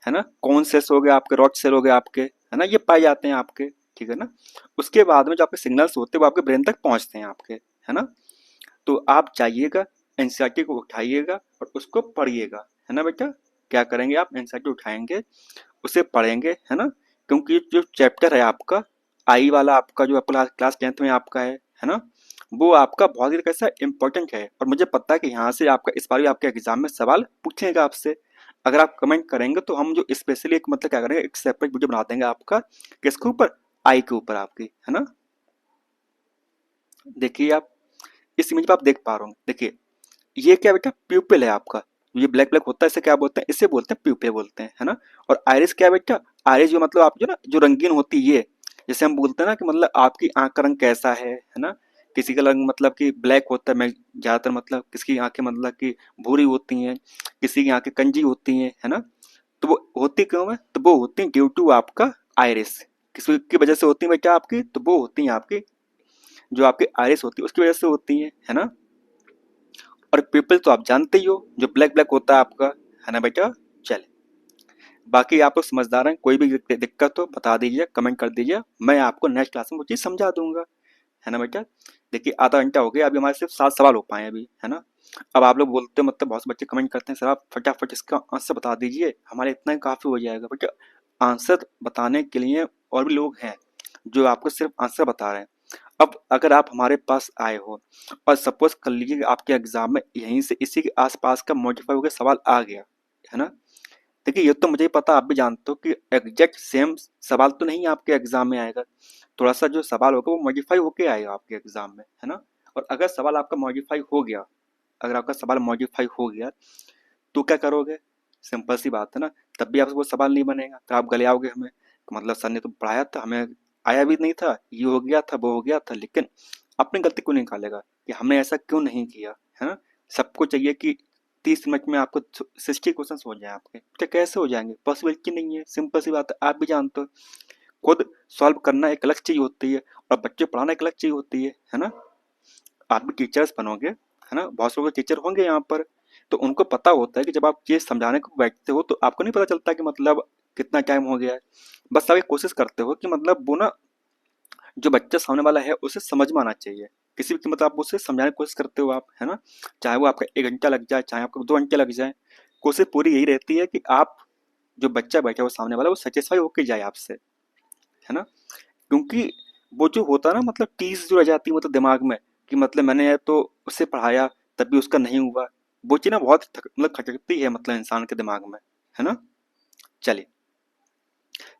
A: है ना। कौन सेल्स हो गए आपके, रॉड सेल हो गए आपके, है ना, ये पाए जाते हैं आपके, ठीक है ना। उसके बाद में जो आपके सिग्नल्स होते हैं वो आपके ब्रेन तक पहुंचते हैं आपके, है ना। तो आप जाइएगा एनसीईआरटी को उठाइएगा और उसको पढ़िएगा, है ना बेटा। क्या करेंगे आप, एनसीईआरटी उठाएंगे, उसे पढ़ेंगे, है ना। क्योंकि जो चैप्टर है आपका आई वाला, आपका जो क्लास 10th में आपका है ना, वो आपका बहुत ही कैसा इंपॉर्टेंट है। और मुझे पता है कि यहाँ से आपका इस बार भी आपके एग्जाम में सवाल पूछेगा आपसे। अगर आप कमेंट करेंगे तो हम जो स्पेशली एक मतलब क्या करेंगे, एक सेपरेट वीडियो बना देंगे आपका, किसके ऊपर, आई के ऊपर आपकी, है ना। देखिए आप इस इमेज में आप देख पा रहे हो, देखिए ये क्या बेटा, प्यूपिल है आपका। ये ब्लैक ब्लैक होता है इसे क्या बोलते हैं, इसे बोलते हैं प्यूपिल बोलते हैं, है ना। और आइरिस क्या है बेटा, आइरिस जो मतलब आप जो ना जो रंगीन होती है ये, जैसे हम बोलते हैं ना कि मतलब आपकी आंख का रंग कैसा है ना। किसी का रंग मतलब कि ब्लैक होता है, मैं ज्यादातर मतलब किसकी आंखें मतलब कि भूरी होती हैं, किसी की आंखें कंजी होती हैं, है ना। तो वो होती क्यों है, तो वो होती है ड्यू टू आपका आइरिस। किसकी वजह से होती है बेटा आपकी, तो वो होती है आपकी जो आपकी आइरिस होती है उसकी वजह से होती है ना। और पीपल तो आप जानते ही हो जो ब्लैक ब्लैक होता है आपका, है ना बेटा। चले बाकी आप लोग समझदार हैं, कोई भी दिक्कत हो बता दीजिए, कमेंट कर दीजिए, मैं आपको नेक्स्ट क्लास में वो चीज़ समझा दूंगा, है ना बेटा। देखिए आधा घंटा हो गया, अभी हमारे सिर्फ 7 सवाल हो पाए अभी, है ना। अब आप लोग बोलते हैं मतलब बहुत से बच्चे कमेंट करते हैं सर आप फटाफट इसका आंसर बता दीजिए, हमारे इतना ही काफ़ी हो जाएगा बेटा। आंसर बताने के लिए और भी लोग हैं जो आपको सिर्फ आंसर बता रहे हैं। अब अगर आप हमारे पास आए हो और सपोज कर लीजिए कि आपके एग्जाम में यहीं से इसी के आसपास का मॉडिफाई होकर सवाल आ गया, है ना। देखिए ये तो मुझे ही पता, आप भी जानते हो कि एग्जैक्ट सेम सवाल तो नहीं आपके एग्जाम में आएगा। थोड़ा सा जो सवाल होगा वो मॉडिफाई होके आएगा आपके एग्जाम में, है ना। और अगर सवाल आपका मॉडिफाई हो गया, अगर आपका सवाल मॉडिफाई हो गया तो क्या करोगे, सिंपल सी बात है ना, तब भी आपसे वो सवाल नहीं बनेगा, तो आप गले आओगे हमें, मतलब सर ने तो पढ़ाया था हमें आया भी नहीं था, ये हो गया था वो हो गया था, लेकिन अपनी गलती क्यों निकालेगा कि हमने ऐसा क्यों नहीं किया, है ना। सबको चाहिए कि 30 मिनट में आपको 60 क्वेश्चन हो जाए आपके, तो कैसे हो जाएंगे? पॉसिबिलिटी नहीं है, सिंपल सी बात है, आप भी जानते हो। खुद सॉल्व करना एक अलग चीज होती है और बच्चे पढ़ाना एक अलग चीज होती है ना। आप भी टीचर्स बनोगे, है ना, बहुत सारे टीचर होंगे यहाँ पर, तो उनको पता होता है कि जब आप ये समझाने को बैठते हो तो आपको नहीं पता चलता कि मतलब कितना टाइम हो गया है। बस आप ये कोशिश करते हो कि मतलब वो ना, जो बच्चा सामने वाला है उसे समझ में आना चाहिए। किसी भी मतलब आप उसे समझाने की कोशिश करते हो आप, है ना, चाहे वो आपका 1 घंटा लग जाए, चाहे आपको 2 घंटे लग जाए, कोशिश पूरी यही रहती है कि आप, जो बच्चा बैठा है वो सामने वाला, वो सेटिस्फाई होकर जाए आपसे, है ना। क्योंकि वो जो होता है ना, मतलब टीस जो रह जाती है मतलब दिमाग में, कि मतलब मैंने तो उसे पढ़ाया तब भी उसका नहीं हुआ, वो चीज़ ना बहुत मतलब खटकती है मतलब इंसान के दिमाग में, है ना। चलिए,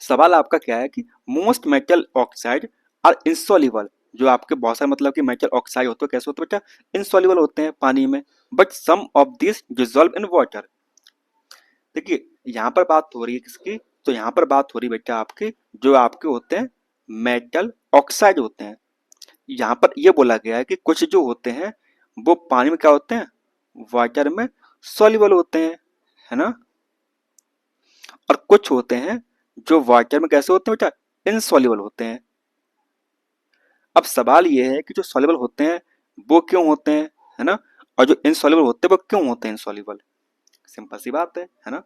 A: सवाल आपका क्या है कि most metal oxide are insoluble. जो आपके बहुत सारे मतलब कि मेटल ऑक्साइड होते हैं, कैसे होते हैं बेटा? इंसॉल्युबल होते हैं पानी में, but some of this dissolve in water. देखिए, यहाँ पर बात हो रही है किसकी? तो यहाँ पर बात हो रही है बेटा आपके, जो आपके होते हैं मेटल ऑक्साइड होते हैं। यहाँ पर ये बोला गया है कि कुछ जो होते हैं वो पानी में क्या होते हैं? वाटर में सॉल्युबल होते हैं, है ना। और कुछ होते हैं जो वाटर में कैसे होते हैं बेटा? इनसॉल्युबल होते हैं। अब सवाल ये है कि जो सॉल्युबल होते हैं वो क्यों होते हैं, है ना, और जो इनसॉल्युबल होते हैं वो क्यों होते हैं इनसॉल्युबल? सिंपल सी बात है ना।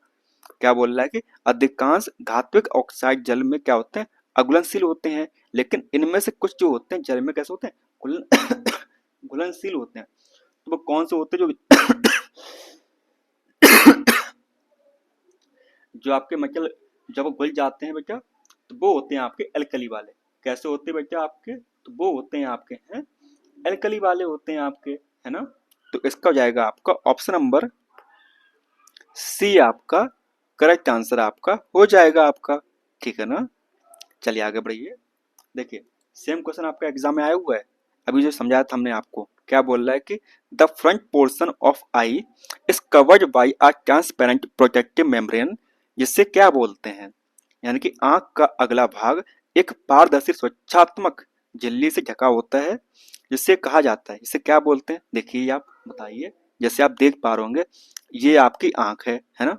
A: क्या बोल रहा है कि अधिकांश धात्विक ऑक्साइड जल में क्या होते हैं? अघुलनशील होते हैं, लेकिन इनमें से कुछ जो होते हैं जल में कैसे होते हैं? घुलनशील होते हैं। तो वो कौन से होते हैं जो आपके मतलब जब वो घुल जाते हैं बेटा, तो वो होते हैं आपके एल्कली वाले। कैसे होते हैं बेटा आपके? तो वो होते हैं आपके हैं एल्कली वाले होते हैं आपके, है ना। तो इसका हो जाएगा आपका ऑप्शन नंबर सी, आपका करेक्ट आंसर आपका हो जाएगा आपका, ठीक है ना। चलिए आगे बढ़िए। देखिए, सेम क्वेश्चन आपका एग्जाम में आया हुआ है। अभी जो समझाया था हमने आपको, क्या बोल रहा है कि the front portion of I is covered by a transparent protective membrane, जिससे क्या बोलते हैं? यानी कि आंख का अगला भाग एक पारदर्शी सुरक्षात्मक झिल्ली से ढका होता है, जिससे कहा जाता है, इसे क्या बोलते हैं? देखिए आप बताइए। जैसे आप देख पा रहे होंगे, ये आपकी आंख है ना।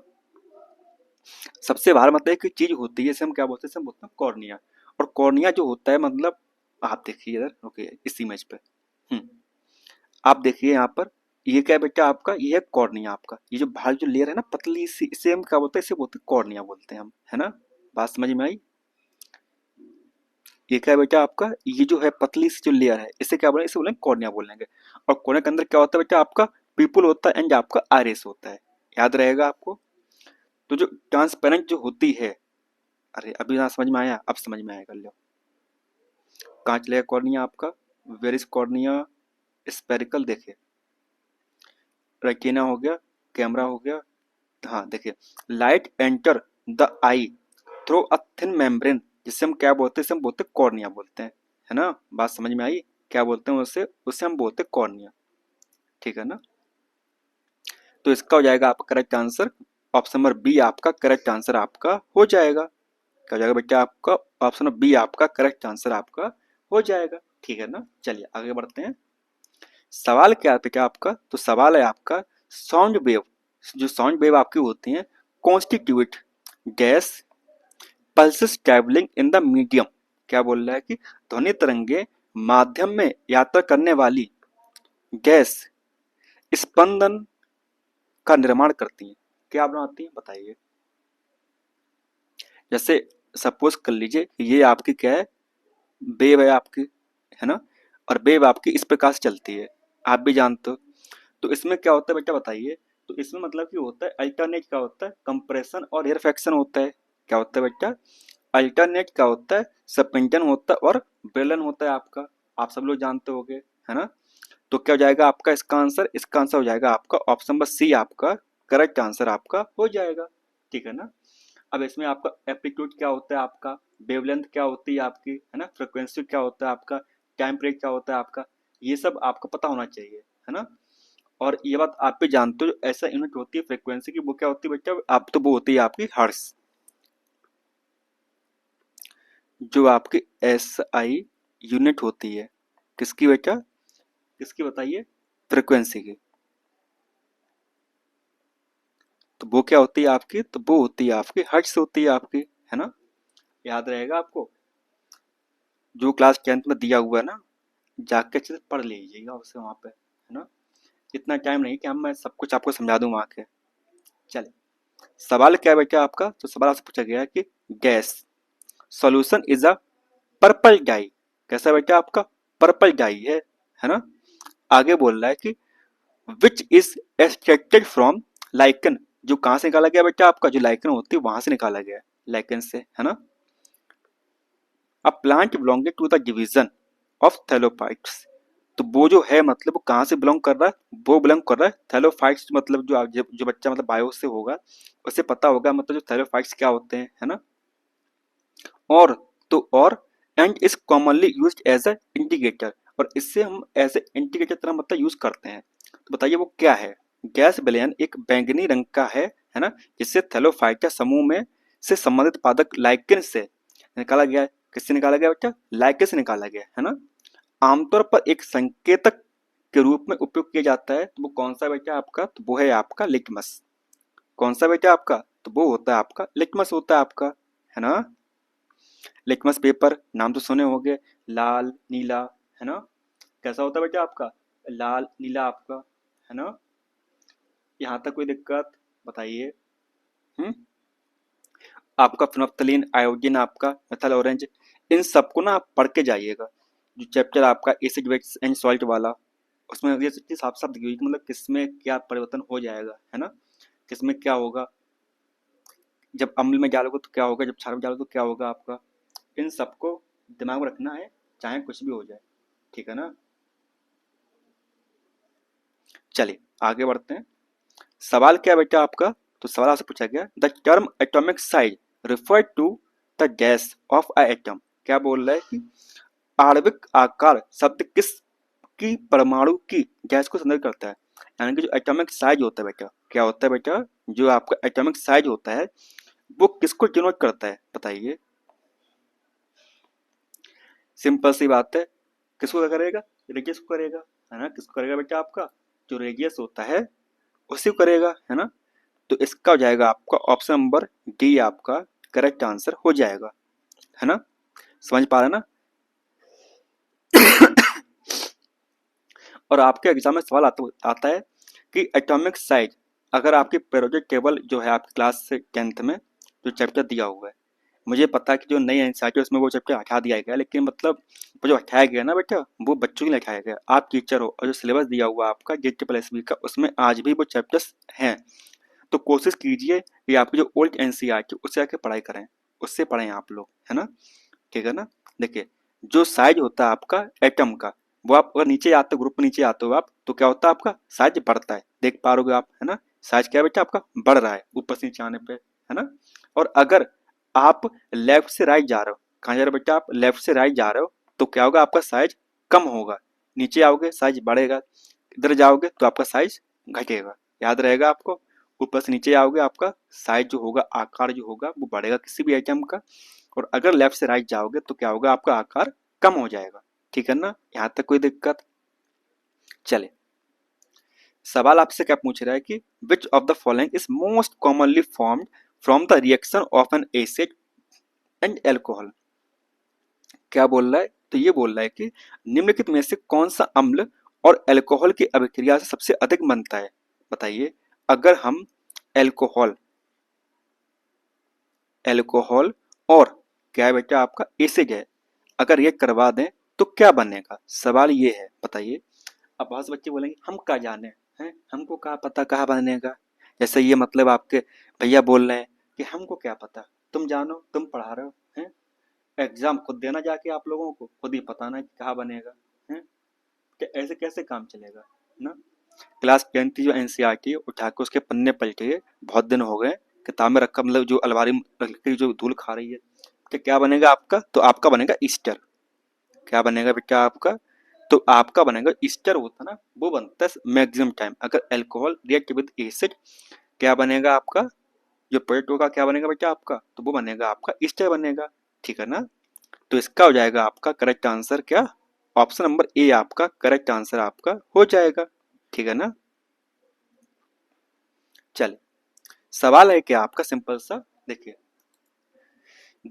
A: सबसे बाहर मतलब एक चीज होती है, इसे हम क्या बोलते हैं? इसे हम बोलते हैं कॉर्निया। और कॉर्निया जो होता है मतलब, आप देखिए इधर, ओके, इस इमेज पे, हम्म, आप देखिए यहाँ पर, ये क्या है बेटा आपका? ये है कॉर्निया आपका। ये जो बाहर जो लेयर है ना पतली सी, इसे हम क्या बोलते हैं? इसे बोलते हैं कॉर्निया बोलते हैं हम, है ना। बात समझ में आई? ये क्या है बेटा आपका? ये जो है पतली सी जो लेयर है, इसे क्या बोलेंगे? इसे बोलेंगे कॉर्निया बोलेंगे। और कॉर्निया के अंदर क्या होता है बेटा आपका? पीपुल होता है एंड आपका आइरिस होता है। याद रहेगा आपको। तो जो ट्रांसपेरेंट जो होती है, अरे अभी ना समझ में आया, अब समझ में आएगा, लो। कहाँ चलेगा कॉर्निया आपका? Where is cornea? स्पेरिकल, देखिए, रेटिना हो गया, कैमरा हो गया। हाँ देखिए, light enter the eye through a thin membrane, जिससे हम क्या बोलते हैं? इसे हम बोलते हैं कॉर्निया बोलते हैं, है ना। बात समझ में आई? क्या बोलते हैं उसे? उसे हम बोलते हैं कॉर्निया, ठीक है ना। तो इसका हो जाएगा आपका correct answer, option number B आपका करेक्ट आंसर आपका हो जाएगा। क्या हो जाएगा बेटा आपका? ऑप्शन नंबर बी आपका करेक्ट आंसर आपका हो जाएगा, ठीक है ना। चलिए आगे बढ़ते हैं। सवाल क्या है बेटा आपका? तो सवाल है आपका, साउंड वेव, जो साउंड वेव आपकी होती हैं, constitute gas pulses travelling in the medium. क्या बोल रहा है कि ध्वनि तरंगे माध्यम में यात्रा करने वाली गैस स्पंदन का निर्माण करती हैं। क्या बनाती हैं बताइए? जैसे सपोज कर लीजिए कि ये आपकी क्या है? वेव है आपकी, है ना। और वेव आपकी इस प्रकार से चलती है, आप भी जानते हो। तो इसमें क्या होता है बेटा बताइए? तो इसमें मतलब कि होता है अल्टरनेट, क्या होता है? कंप्रेशन और रेरफेक्शन होता है। क्या होता है बेटा? अल्टरनेट क्या होता है? सस्पेंशन होता है और बेलन होता है आपका, आप सब लोग जानते होंगे, है ना। तो क्या हो जाएगा आपका इसका आंसर? इसका आंसर हो जाएगा आपका ऑप्शन नंबर सी, आपका करेक्ट आंसर आपका हो जाएगा, ठीक है ना। अब इसमें आपका एप्लीट्यूड क्या होता है आपका, वेवलेंथ क्या होती है आपकी, है ना, फ्रिक्वेंसी क्या होता है आपका, टाइम पीरियड क्या होता है आपका, ये सब आपको पता होना चाहिए, है ना। और ये बात आप भी जानते हो, जो ऐसा यूनिट होती है फ्रिक्वेंसी की, वो क्या होती है बेटा? आप तो वो होती है आपकी हर्ट्ज। जो आपकी एस आई यूनिट होती है किसकी बेटा? किसकी बताइए? फ्रिक्वेंसी की। तो वो क्या होती है आपकी, तो वो होती है आपकी हर्ट्ज होती है आपकी, है ना। याद रहेगा आपको, जो क्लास 10th में दिया हुआ है ना, जाके अच्छे से पढ़ लीजिएगा उससे वहाँ पे, है ना। इतना टाइम नहीं कि हम मैं सब कुछ आपको समझा दूँ वहाँ के। चलिए, सवाल क्या है बेटा आपका, तो सवाल आपसे पूछा गया है कि gas solution is a purple dye. कैसा बेटा आपका, पर्पल डाई है ना। आगे बोल रहा है कि which is extracted from lichen, जो कहाँ से निकाला गया बेटा आपका, जो लाइकन होती है वहां से निकाला गया, लाइकन से, है ना। A plant belonging to the division of thallophytes, तो वो जो है मतलब वो कहाँ से बिलोंग कर रहा है, वो बिलोंग कर रहा है थैलोफाइट्स, मतलब जो बच्चा मतलब बायो से होगा उसे पता होगा मतलब जो थैलोफाइट्स क्या होते हैं, है ना। और और and is commonly used as a indicator, और इससे हम एज ए इंडिकेटर तरह मतलब यूज करते हैं। तो बताइए वो क्या है। गैस विलयन एक बैंगनी रंग का है ना, जिससे थैलोफाइटा समूह में से संबंधित पादप लाइकेन से निकाला गया है। किससे निकाला गया बेटा, लाइकेन से निकाला गया है ना। आमतौर पर एक संकेतक के रूप में उपयोग किया जाता है, तो वो कौन सा बेटा आपका, तो वो है आपका लिटमस। कौन सा बेटा आपका, तो वो होता है आपका लिटमस होता है आपका, है ना। लिटमस पेपर नाम तो सुने होंगे, लाल नीला, है ना। कैसा होता है बेटा आपका, लाल नीला आपका, है ना। यहाँ तक कोई दिक्कत बताइए। हम्म। आपका फिनोप्थलीन, आयोडीन, आपका मेथल ऑरेंज, इन सबको ना आप पढ़ के जाइएगा। जो चैप्टर आपका एसिड बेस एंड सॉल्ट वाला, उसमें ये चीज साफ साफ दिखी हुई कि मतलब किसमें क्या परिवर्तन हो जाएगा, है ना। किसमें क्या होगा, जब अम्ल में डालोगे तो क्या होगा, जब क्षार में डालोगे तो क्या होगा आपका। इन सबको दिमाग में रखना है, चाहे कुछ भी हो जाए, ठीक है ना। चलिए आगे बढ़ते हैं। सवाल क्या है बेटा आपका, तो सवाल आपसे पूछा गया the term atomic size refer to the gas of a atom. क्या बोल रहा है कि आणविक आकार शब्द किस की परमाणु की गैस को संदर्भित करता है। यानी कि जो एटॉमिक साइज होता है बेटा, क्या होता है बेटा, जो आपका एटॉमिक साइज होता है वो किसको डिनोट करता है बताइए। सिंपल सी बात है, किसको करेगा, रेडियस को करेगा, है ना। किसको करेगा बेटा आपका, जो रेडियस होता है उसी को करेगा, है ना। तो इसका हो जाएगा आपका ऑप्शन नंबर डी आपका करेक्ट आंसर हो जाएगा, है ना। समझ पा रहे ना। और आपके एग्जाम में सवाल आता है कि एटॉमिक साइज, अगर आपकी पीरियोडिक टेबल जो है आपकी क्लास से 10th में जो चैप्टर दिया हुआ है, मुझे पता है कि जो नई एनसीईआरटी है उसमें वो चैप्टर हटा दिया गया है, लेकिन मतलब वो जो हटाया गया ना बेटा, वो बच्चों के लिए हटाया गया। आप टीचर हो और जो सिलेबस दिया हुआ है आपका JEE का, उसमें आज भी वो चैप्टर्स हैं। तो कोशिश कीजिए कि आपकी जो ओल्ड एनसीईआरटी उससे आके पढ़ाई करें, उससे पढ़ें आप लोग, है ना। ठीक है ना। देखिए, जो साइज होता है आपका एटम का, वो आप अगर नीचे आते हो, ग्रुप में नीचे आते हो आप, तो क्या होता है आपका साइज बढ़ता है, देख पा रहे हो आप, है ना। साइज क्या है बेटा आपका, बढ़ रहा है ऊपर से नीचे आने पे, है ना। और अगर आप लेफ्ट से राइट जा रहे हो, कहाँ जा रहे हो बेटा, आप लेफ्ट से राइट जा रहे हो, तो क्या होगा, आपका साइज कम होगा। नीचे आओगे साइज बढ़ेगा, इधर जाओगे तो आपका साइज घटेगा। याद रहेगा आपको, ऊपर से नीचे आओगे आपका साइज जो होगा, आकार जो होगा वो बढ़ेगा किसी भी आइटम का। और अगर लेफ्ट से राइट जाओगे तो क्या होगा, आपका आकार कम हो जाएगा। ठीक है ना, यहाँ तक कोई दिक्कत। चले, सवाल आपसे क्या पूछ रहा है कि which of the following is most commonly formed from the reaction of N acid and alcohol. क्या बोल रहा है, तो ये बोल रहा है कि निम्नलिखित में से कौन सा अम्ल और अल्कोहल की अभिक्रिया से सबसे अधिक बनता है। बताइए, अगर हम एल्कोहल एल्कोहल और क्या है बेटा आपका एसिड है, अगर ये करवा दें तो क्या बनेगा, सवाल ये है बताइए। अब बहुत से बच्चे बोलेंगे हम क्या जाने, हैं हमको क्या पता कहाँ बनेगा। जैसे ये मतलब आपके भैया बोल रहे हैं कि हमको क्या पता, तुम जानो, तुम पढ़ा रहे हो, हैं एग्जाम खुद देना जाके आप लोगों को खुद ही पता ना कि कहाँ बनेगा, हैं क्या ऐसे कैसे काम चलेगा ना। क्लास 10 की जो एनसीईआरटी है उठा के उसके पन्ने पलटिए, बहुत दिन हो गए किताब में रखा, मतलब जो अलमारी में रख के जो धूल खा रही है। तो क्या बनेगा आपका, तो आपका बनेगा ईस्टर। क्या बनेगा बेटा आपका, तो आपका बनेगा ईस्टर होता ना, वो बनता है मैक्सिमम टाइम अगर अल्कोहल रिएक्ट विद एसिड। क्या बनेगा आपका, जो प्रोडक्ट होगा क्या बनेगा बेटा आपका, तो वो बनेगा आपका ईस्टर बनेगा। ठीक है ना। तो इसका हो जाएगा आपका करेक्ट आंसर क्या, ऑप्शन नंबर ए आपका करेक्ट आंसर आपका हो जाएगा। ठीक है ना। चलिए, सवाल है क्या आपका सिंपल सा, देखिए,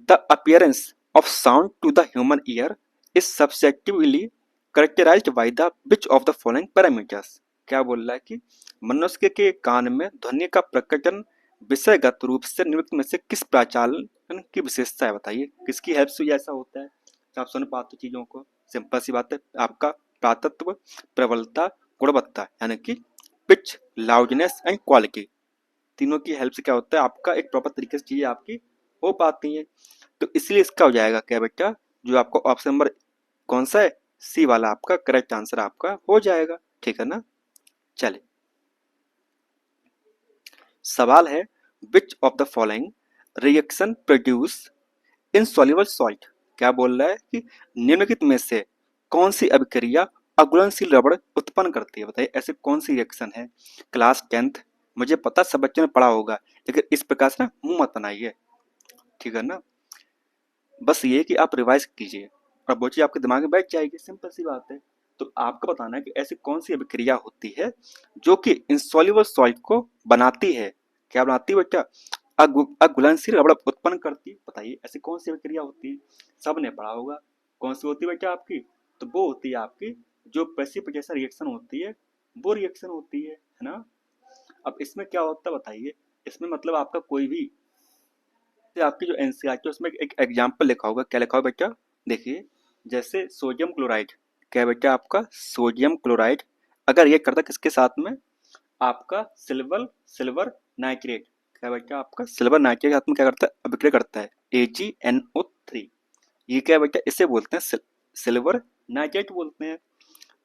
A: the appearance of sound to the human ear is subjectively characterized by the which of the following parameters. क्या बोल रहा है कि मनुष्य के कान में ध्वनि का प्रकटन विषयगत रूप से निम्नलिखित में से किस प्रचालन की विशेषता है, बताइए किसकी हेल्प से ऐसा होता है कि आप सुन पाते हो चीजों को। सिंपल सी बात है, आपका प्रातत्व, प्रबलता, गुणवत्ता, यानी कि पिच, लाउडनेस एंड क्वालिटी, तीनों की हेल्प से क्या होता है आपका एक प्रॉपर तरीके से चीजें आपकी हो पाती हैं। तो इसलिए इसका हो जाएगा क्या बेटा, जो आपको ऑप्शन नंबर कौन सा है, सी वाला आपका करेक्ट आंसर आपका हो जाएगा, ठीक है ना। चलिए, सवाल है, विच of the following reaction produce insoluble salt. क्या बोल रहा है कि निम्नलिखित में से कौन सी अभिक्रिया अघुलनशील रबड़ उत्पन्न करती है, बताइए ऐसे कौन सी रिएक्शन है। क्लास 10th, मुझे पता सब बच्चों ने पढ़ा होगा, लेकिन इस प्रकार से ना मुंह मत बनाइए, ठीक है ना। बस ये कि आप रिवाइज कीजिए और वो चीज आपके दिमाग में बैठ जाएगी, सिंपल सी बात है। तो आपको बताना है कि ऐसी कौन सी अभिक्रिया होती है जो कि इंसॉल्युबल सॉल्ट को बनाती है। क्या बनाती है बेटा, अघुलनशील रबड़ उत्पन्न करती है, बताइए ऐसी कौन सी अभिक्रिया होती है। सब ने पढ़ा होगा, कौन सी होती है बेटा आपकी, तो वो होती है आपकी जो प्रेसिपिटेशन रिएक्शन होती है, वो रिएक्शन होती है ना। अब इसमें क्या होता है बताइए, इसमें मतलब आपका कोई भी आपकी जो एनसीईआरटी है उसमें एक एग्जाम्पल लिखा होगा, क्या लिखा होगा बेटा, देखिए, जैसे सोडियम क्लोराइड, क्या बेटा आपका सोडियम क्लोराइड अगर ये करता किसके साथ में, आपका सिल्वर सिल्वर नाइट्रेट, क्या बेटा आपका सिल्वर नाइट्रेट के साथ में क्या करता है, अभिक्रिया करता है AgNO3, ये क्या बेटा इसे बोलते हैं सिल्वर नाइट्रेट बोलते हैं।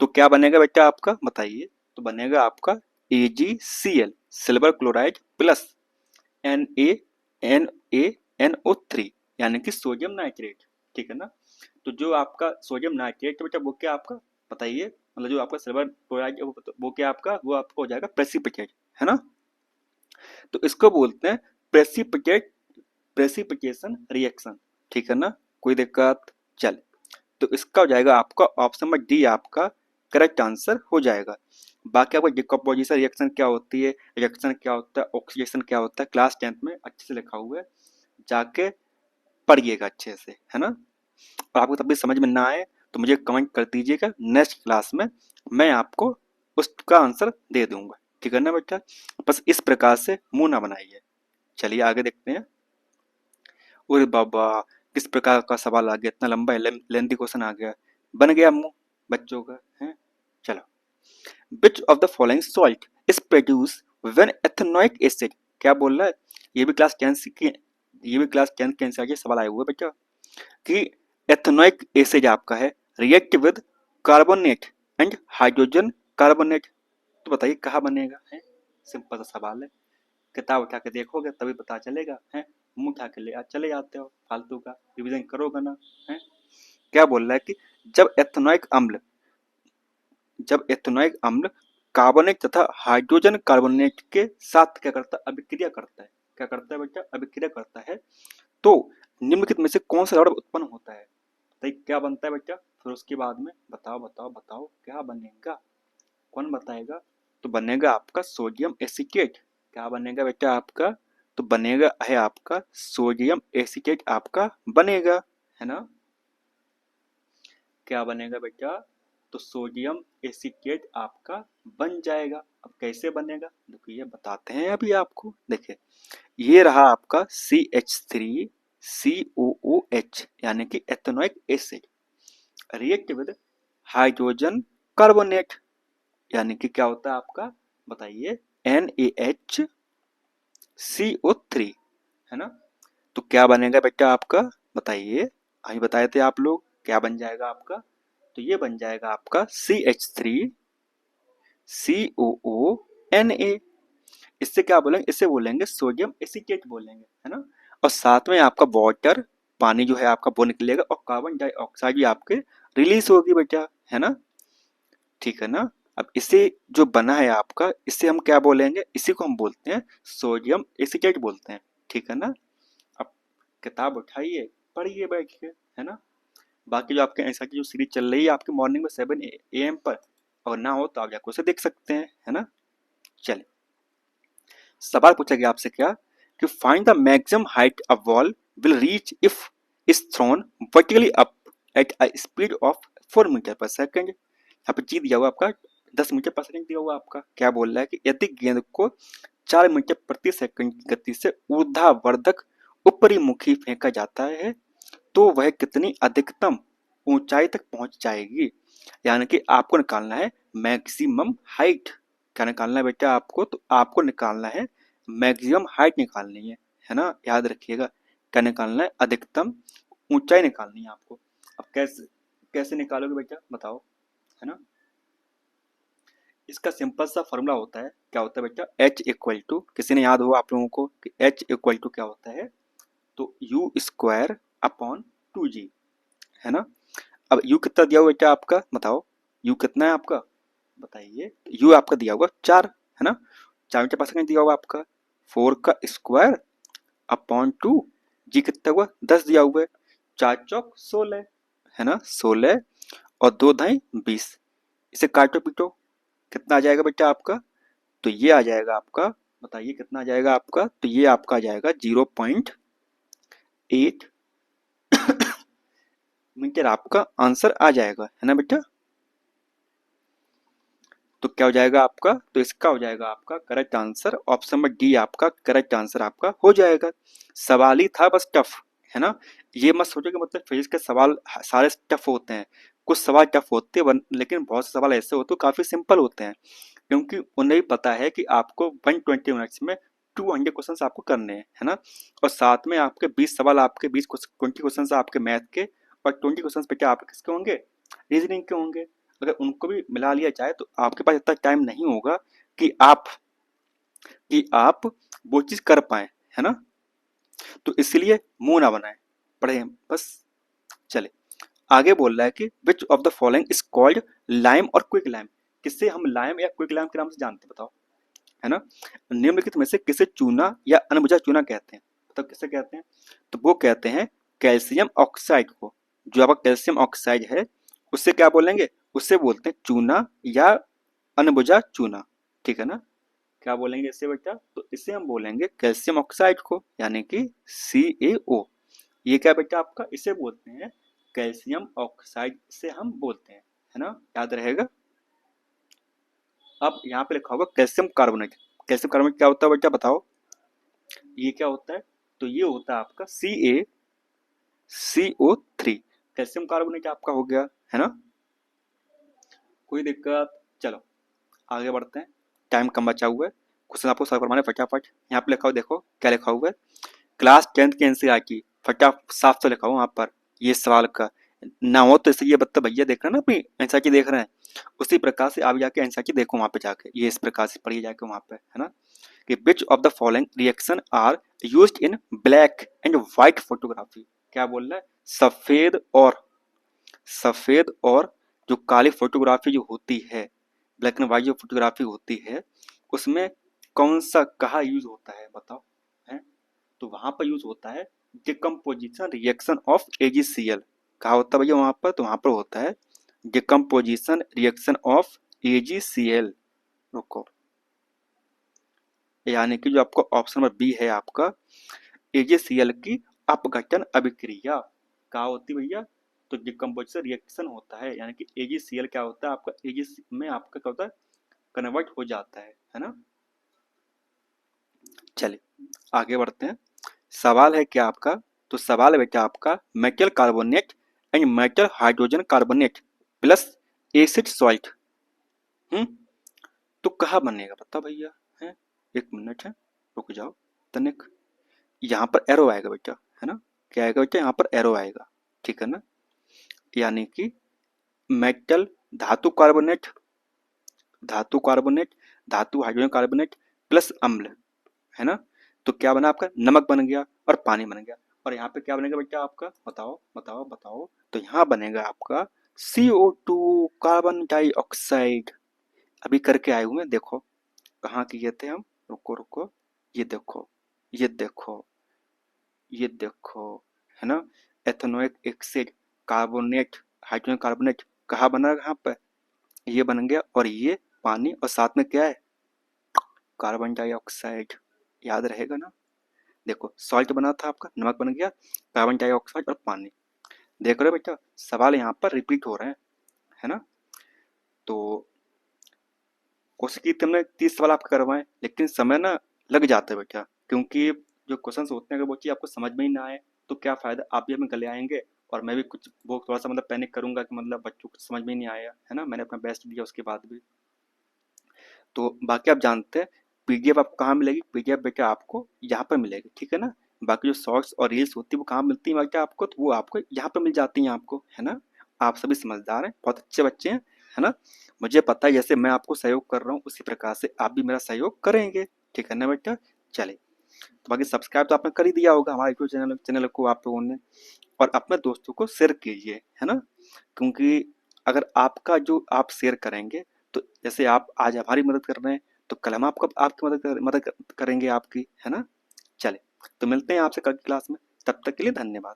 A: तो क्या बनेगा बेटा आपका बताइए, तो बनेगा आपका AgCl silver chloride plus NaNO3, यानी कि सोडियम नाइट्रेट, ठीक है ना। तो जो आपका सोडियम नाइट्रेट बेटा वो क्या आपका बताइए, मतलब जो आपका सिल्वर क्लोराइड वो क्या आपका, वो आपको हो जाएगा प्रेसिपिटेट, है ना। तो इसको बोलते हैं प्रेसिपिटेट प्रेसिपिटेशन रिएक्शन, ठीक है ना, कोई दिक्कत। चल, तो इसका हो जाएगा आपका ऑप्शन नंबर डी आपका करेक्ट आंसर हो जाएगा। बाकी आपको डिकम्पोजिशन रिएक्शन क्या होती है, रिएक्शन क्या होता है, ऑक्सीडेशन क्या होता है, क्लास 10th में अच्छे से लिखा हुआ है, जाके पढ़िएगा अच्छे से, है ना। और आपको तब भी समझ में ना आए तो मुझे कमेंट कर दीजिएगा, नेक्स्ट क्लास में मैं आपको उसका आंसर दे दूंगा, ठीक है ना बेटा। बस इस प्रकार से मुंह ना बनाइए। चलिए आगे देखते हैं। अरे बाबा, किस प्रकार का सवाल आ गया, इतना लंबा लेंथी क्वेश्चन आ गया, बन गया मुंह बच्चों का है। चलो, विच of the following salt is produce when ethanoic acid, क्या बोल रहा है, ये भी क्लास 10 की, ये भी क्लास 10 के आंसर के सवाल आए हुए बेटा, कि एथेनोइक एसिड आपका है react with carbonate and hydrogen carbonate, तो बताइए कहाँ बनेगा है। सिंपल सा सवाल है, किताब उठा के देखोगे तभी पता चलेगा है, मुंह उठा के ले चले जाते हो, फालतू का रिवीजन करोगे ना है। क्या बोल रहा है कि जब एथेनोइक अम्ल जब एथेनोइक अम्ल कार्बोनेट तथा हाइड्रोजन कार्बोनेट के साथ क्या करता है, अभिक्रिया करता है, क्या करता है बेटा, अभिक्रिया करता है, तो निम्नलिखित में से कौन सा द्रव्य उत्पन्न होता है, तो क्या बनता है बेटा, फिर उसके बाद में बताओ बताओ बताओ क्या बनेगा, कौन बताएगा, तो बनेगा आपका सोडियम एसीटेट, क्या बनेगा बेटा आपका, तो बनेगा है आपका सोडियम एसीटेट आपका बनेगा, है ना। क्या बनेगा बेटा, तो सोडियम एसीटेट आपका बन जाएगा। अब कैसे बनेगा देखिए बताते हैं अभी आपको, देखिए ये रहा आपका CH3COOH, यानी कि ethanoic acid react with hydrogen carbonate, यानी कि क्या होता है आपका बताइए NaHCO3, है ना। तो क्या बनेगा बेटा आपका बताइए, अभी बताए थे आप लोग, क्या बन जाएगा आपका, तो ये बन जाएगा आपका CH3COONA, इससे क्या बोलेंगे, इससे बोलेंगे सोडियम एसीटेट बोलेंगे, है ना। और साथ में आपका वाटर, पानी जो है आपका वो निकलेगा और कार्बन डाइऑक्साइड भी आपके रिलीज होगी बेटा, है ना, ठीक है ना। अब इसे जो बना है आपका, इसे हम क्या बोलेंगे, इसी को हम बोलते हैं सोडियम एसीटेट बोलते हैं, ठीक है ना। अब किताब उठाइए, पढ़िए बैठ के, है ना। बाकी जो आपके ऐसा की जो सीरीज चल रही है आपके मॉर्निंग में 7 AM पर, और ना हो तो आप जाकर उसे देख सकते हैं, है ना। चलिए, सवाल पूछा गया आपसे क्या कि find the maximum height a wall will reach if is thrown vertically up at a speed of 4 metre per second. यहाँ पे जी दिया हुआ आपका 10 मीटर पर सेकंड दिया हुआ आपका। क्या बोल रहा है कि यदि गेंद को 4 मीटर प्रति सेकंड की गति से ऊर्ध्वाधर ऊपरी मुखी फेंका जाता है तो वह कितनी अधिकतम ऊंचाई तक पहुंच जाएगी। यानी कि आपको निकालना है मैक्सिमम हाइट। क्या निकालना है बेटा आपको? तो आपको निकालना है मैक्सिमम हाइट निकालनी है ना, याद रखिएगा। क्या निकालना है? अधिकतम ऊंचाई निकालनी है आपको। अब कैसे कैसे निकालोगे बेटा बताओ, है ना। इसका सिंपल सा फॉर्मूला होता है, क्या होता है बेटा? एच इक्वल टू, किसी ने याद हो आप लोगों को कि एच इक्वल टू क्या होता है? तो यू स्क्वायर अपॉन 2g, है ना। अब यू कितना दिया हुआ बेटा आपका बताओ, यू कितना है आपका बताइए। यू आपका दिया हुआ 4, है ना। 4 मीटर पर सेकंड दिया हुआ आपका, 4 का स्क्वायर अपॉन 2, जी कितना हुआ 10 दिया हुआ है, 4 चौक 16, है ना 16 और 2 दाई 20। इसे काटो पीटो, कितना आ जाएगा बेटा आपका? तो ये आ जाएगा आपका, बताइए कितना आ जाएगा आपका? तो ये आपका आ जाएगा 0.8 मीटर आपका आंसर आ जाएगा, है ना बेटा। तो क्या हो जाएगा आपका? तो इसका हो जाएगा आपका correct answer option number D, आपका करेक्ट आंसर आपका हो जाएगा। सवाल ही था बस टफ, है ना। ये मत सोचो कि मतलब फिजिक्स के सवाल सारे टफ होते हैं। कुछ सवाल टफ होते हैं लेकिन बहुत से सवाल ऐसे होते हैं काफी सिंपल होते हैं, क्योंकि उन्हें भी पता है कि आपको 120 मिनट्स में 200 क्वेश्चन आपको करने हैं, है ना। और साथ में आपके 20 सवाल, आपके 20 क्वेश्चन आपके मैथ के, और 20 क्वेश्चन बेटा आपके किसके होंगे? रीजनिंग के होंगे। अगर उनको भी मिला लिया जाए तो आपके पास इतना टाइम नहीं होगा कि आप वो चीज कर पाए, है ना। तो इसलिए मुंह ना बनाए, पढ़े बस। चले आगे बोल रहा है कि which of the following is called lime और क्विक लाइम। किससे हम लाइम या क्विक लाइम के नाम से जानते हैं बताओ, है ना। निम्नलिखित में से किसे चूना या अनबुझा चूना कहते हैं? बताओ किसे कहते हैं? तो वो कहते हैं कैल्शियम ऑक्साइड को। जो आपका कैल्शियम ऑक्साइड है उससे क्या बोलेंगे? उससे बोलते हैं चूना या अनबुझा चूना, ठीक है ना। क्या बोलेंगे इससे बेटा? तो इसे हम बोलेंगे कैल्शियम ऑक्साइड को, यानी कि CaO। ये क्या बेटा आपका? इसे बोलते हैं कैल्शियम ऑक्साइड, से हम बोलते हैं, है ना, याद रहेगा। अब यहाँ पे लिखा होगा कैल्शियम कार्बोनेट। कैल्शियम कार्बोनेट क्या होता है बेटा बताओ, ये क्या होता है? तो ये होता है आपका CaCO3। कैल्शियम कार्बोनेट आपका हो गया, है ना। कोई दिक्कत? चलो आगे बढ़ते हैं, टाइम कम बचा हुआ है। क्वेश्चन आपको सॉल्व करवाना है फटाफट। यहाँ पे लिखा हुआ देखो क्या लिखा हुआ है, क्लास 10th के एनसीईआरटी। फटाफट साफ से लिखा हुआ वहाँ पर, ये सवाल का ना हो तो इसे ये बता भैया देख रहे हैं ना, अपनी एनसीईआरटी देख रहे हैं, उसी प्रकार से आप जाके एनसीईआरटी देखो वहाँ पे जाके, ये इस प्रकार से पढ़िए जाके वहाँ पे, है ना। कि which of the following reaction are used in black and white photography. क्या बोल रहा है? सफेद और जो काली फोटोग्राफी जो होती है, ब्लैक एंड व्हाइट जो फोटोग्राफी होती है, उसमें कौन सा कहा यूज होता है बताओ, है। तो वहां पर यूज होता है डिकम्पोजिशन रिएक्शन ऑफ AgCl। कहा होता है भैया वहां पर? तो वहां पर होता है डिकम्पोजिशन रिएक्शन ऑफ AgCl। रुको, यानी कि जो आपका ऑप्शन नंबर बी है आपका, AgCl की अपघटन अभिक्रिया कहा होती है भैया? तो डिकम्पोजिशन रिएक्शन होता है, यानी कि AgCl क्या होता है आपका, Ag में आपका क्या होता है? कन्वर्ट हो जाता है ना। चलिए आगे बढ़ते हैं। सवाल है क्या आपका? तो सवाल है बेटा आपका metal carbonate and metal hydrogen carbonate plus acid salt, hmm, तो कहाँ बनेगा बता भैया, है। एक मिनट है, रुक जाओ तनिक। यहाँ पर एरो आएगा बेटा, है ना। क्या आएगा बेटा? यहाँ पर एरो आएगा, ठीक है ना। यानी कि मेटल धातु कार्बोनेट धातु हाइड्रोजन कार्बोनेट प्लस अम्ल, है ना। तो क्या बना आपका? नमक बन गया और पानी बन गया। और यहाँ पे क्या बनेगा बेटा आपका? बताओ बताओ बताओ। तो यहाँ बनेगा आपका CO2, कार्बन डाइऑक्साइड। अभी करके आए हुए हैं, देखो कहाँ किए थे हम। रुको रुको, ये देखो, ये देखो, ये देखो, है ना। Ethanoic acid carbonate hydrogen carbonate कहाँ बना? यहाँ पे ये बन गया, और ये पानी, और साथ में क्या है? Carbon dioxide. याद रहेगा ना? देखो सॉल्ट बना था आपका, नमक बन गया, कार्बन डाइऑक्साइड और पानी। देख रहे हो बेटा, सवाल यहाँ पर रिपीट हो रहे हैं, है ना? तो कोशिश की थी हमने 30 सवाल आपके करवाएं, लेकिन समय ना लग जाता है बेटा, क्योंकि जो क्वेश्चंस होते हैं अगर वो चीज़ आपको समझ में ही ना आए तो क्या फ़ायदा, आप भी हमें गले आएंगे और मैं भी कुछ वो थोड़ा सा मतलब पैनिक करूंगा कि मतलब बच्चों को समझ में ही नहीं आया, है ना? मैंने अपना बेस्ट दिया उसके बाद भी। तो बाकी आप जानते हैं पीडीएफ आपको कहाँ मिलेगी, पीडीएफ बेटा आपको यहाँ पर मिलेगी, ठीक है ना? बाकी जो शॉर्ट्स और रील्स होती है वो कहाँ मिलती है बेटा आपको, तो वो आपको यहाँ पर मिल जाती हैं आपको, है ना? आप सभी समझदार हैं, बहुत अच्छे बच्चे हैं, है ना? मुझे पता है जैसे मैं आपको सहयोग कर रहा हूँ उसी प्रकार से आप भी मेरा सहयोग करेंगे, ठीक है ना बेटा? चलिए, तो बाकी सब्सक्राइब तो आपने कर ही दिया होगा हमारे यूट्यूब चैनल चैनल को आप लोगों ने, और अपने दोस्तों को शेयर कीजिए, है ना? क्योंकि अगर आपका जो आप शेयर करेंगे, तो जैसे आप आज हमारी मदद कर रहे हैं, तो कल हम आपको आपकी मदद करेंगे आपकी, है ना? चले, तो मिलते हैं आपसे कल की क्लास में, तब तक के लिए धन्यवाद।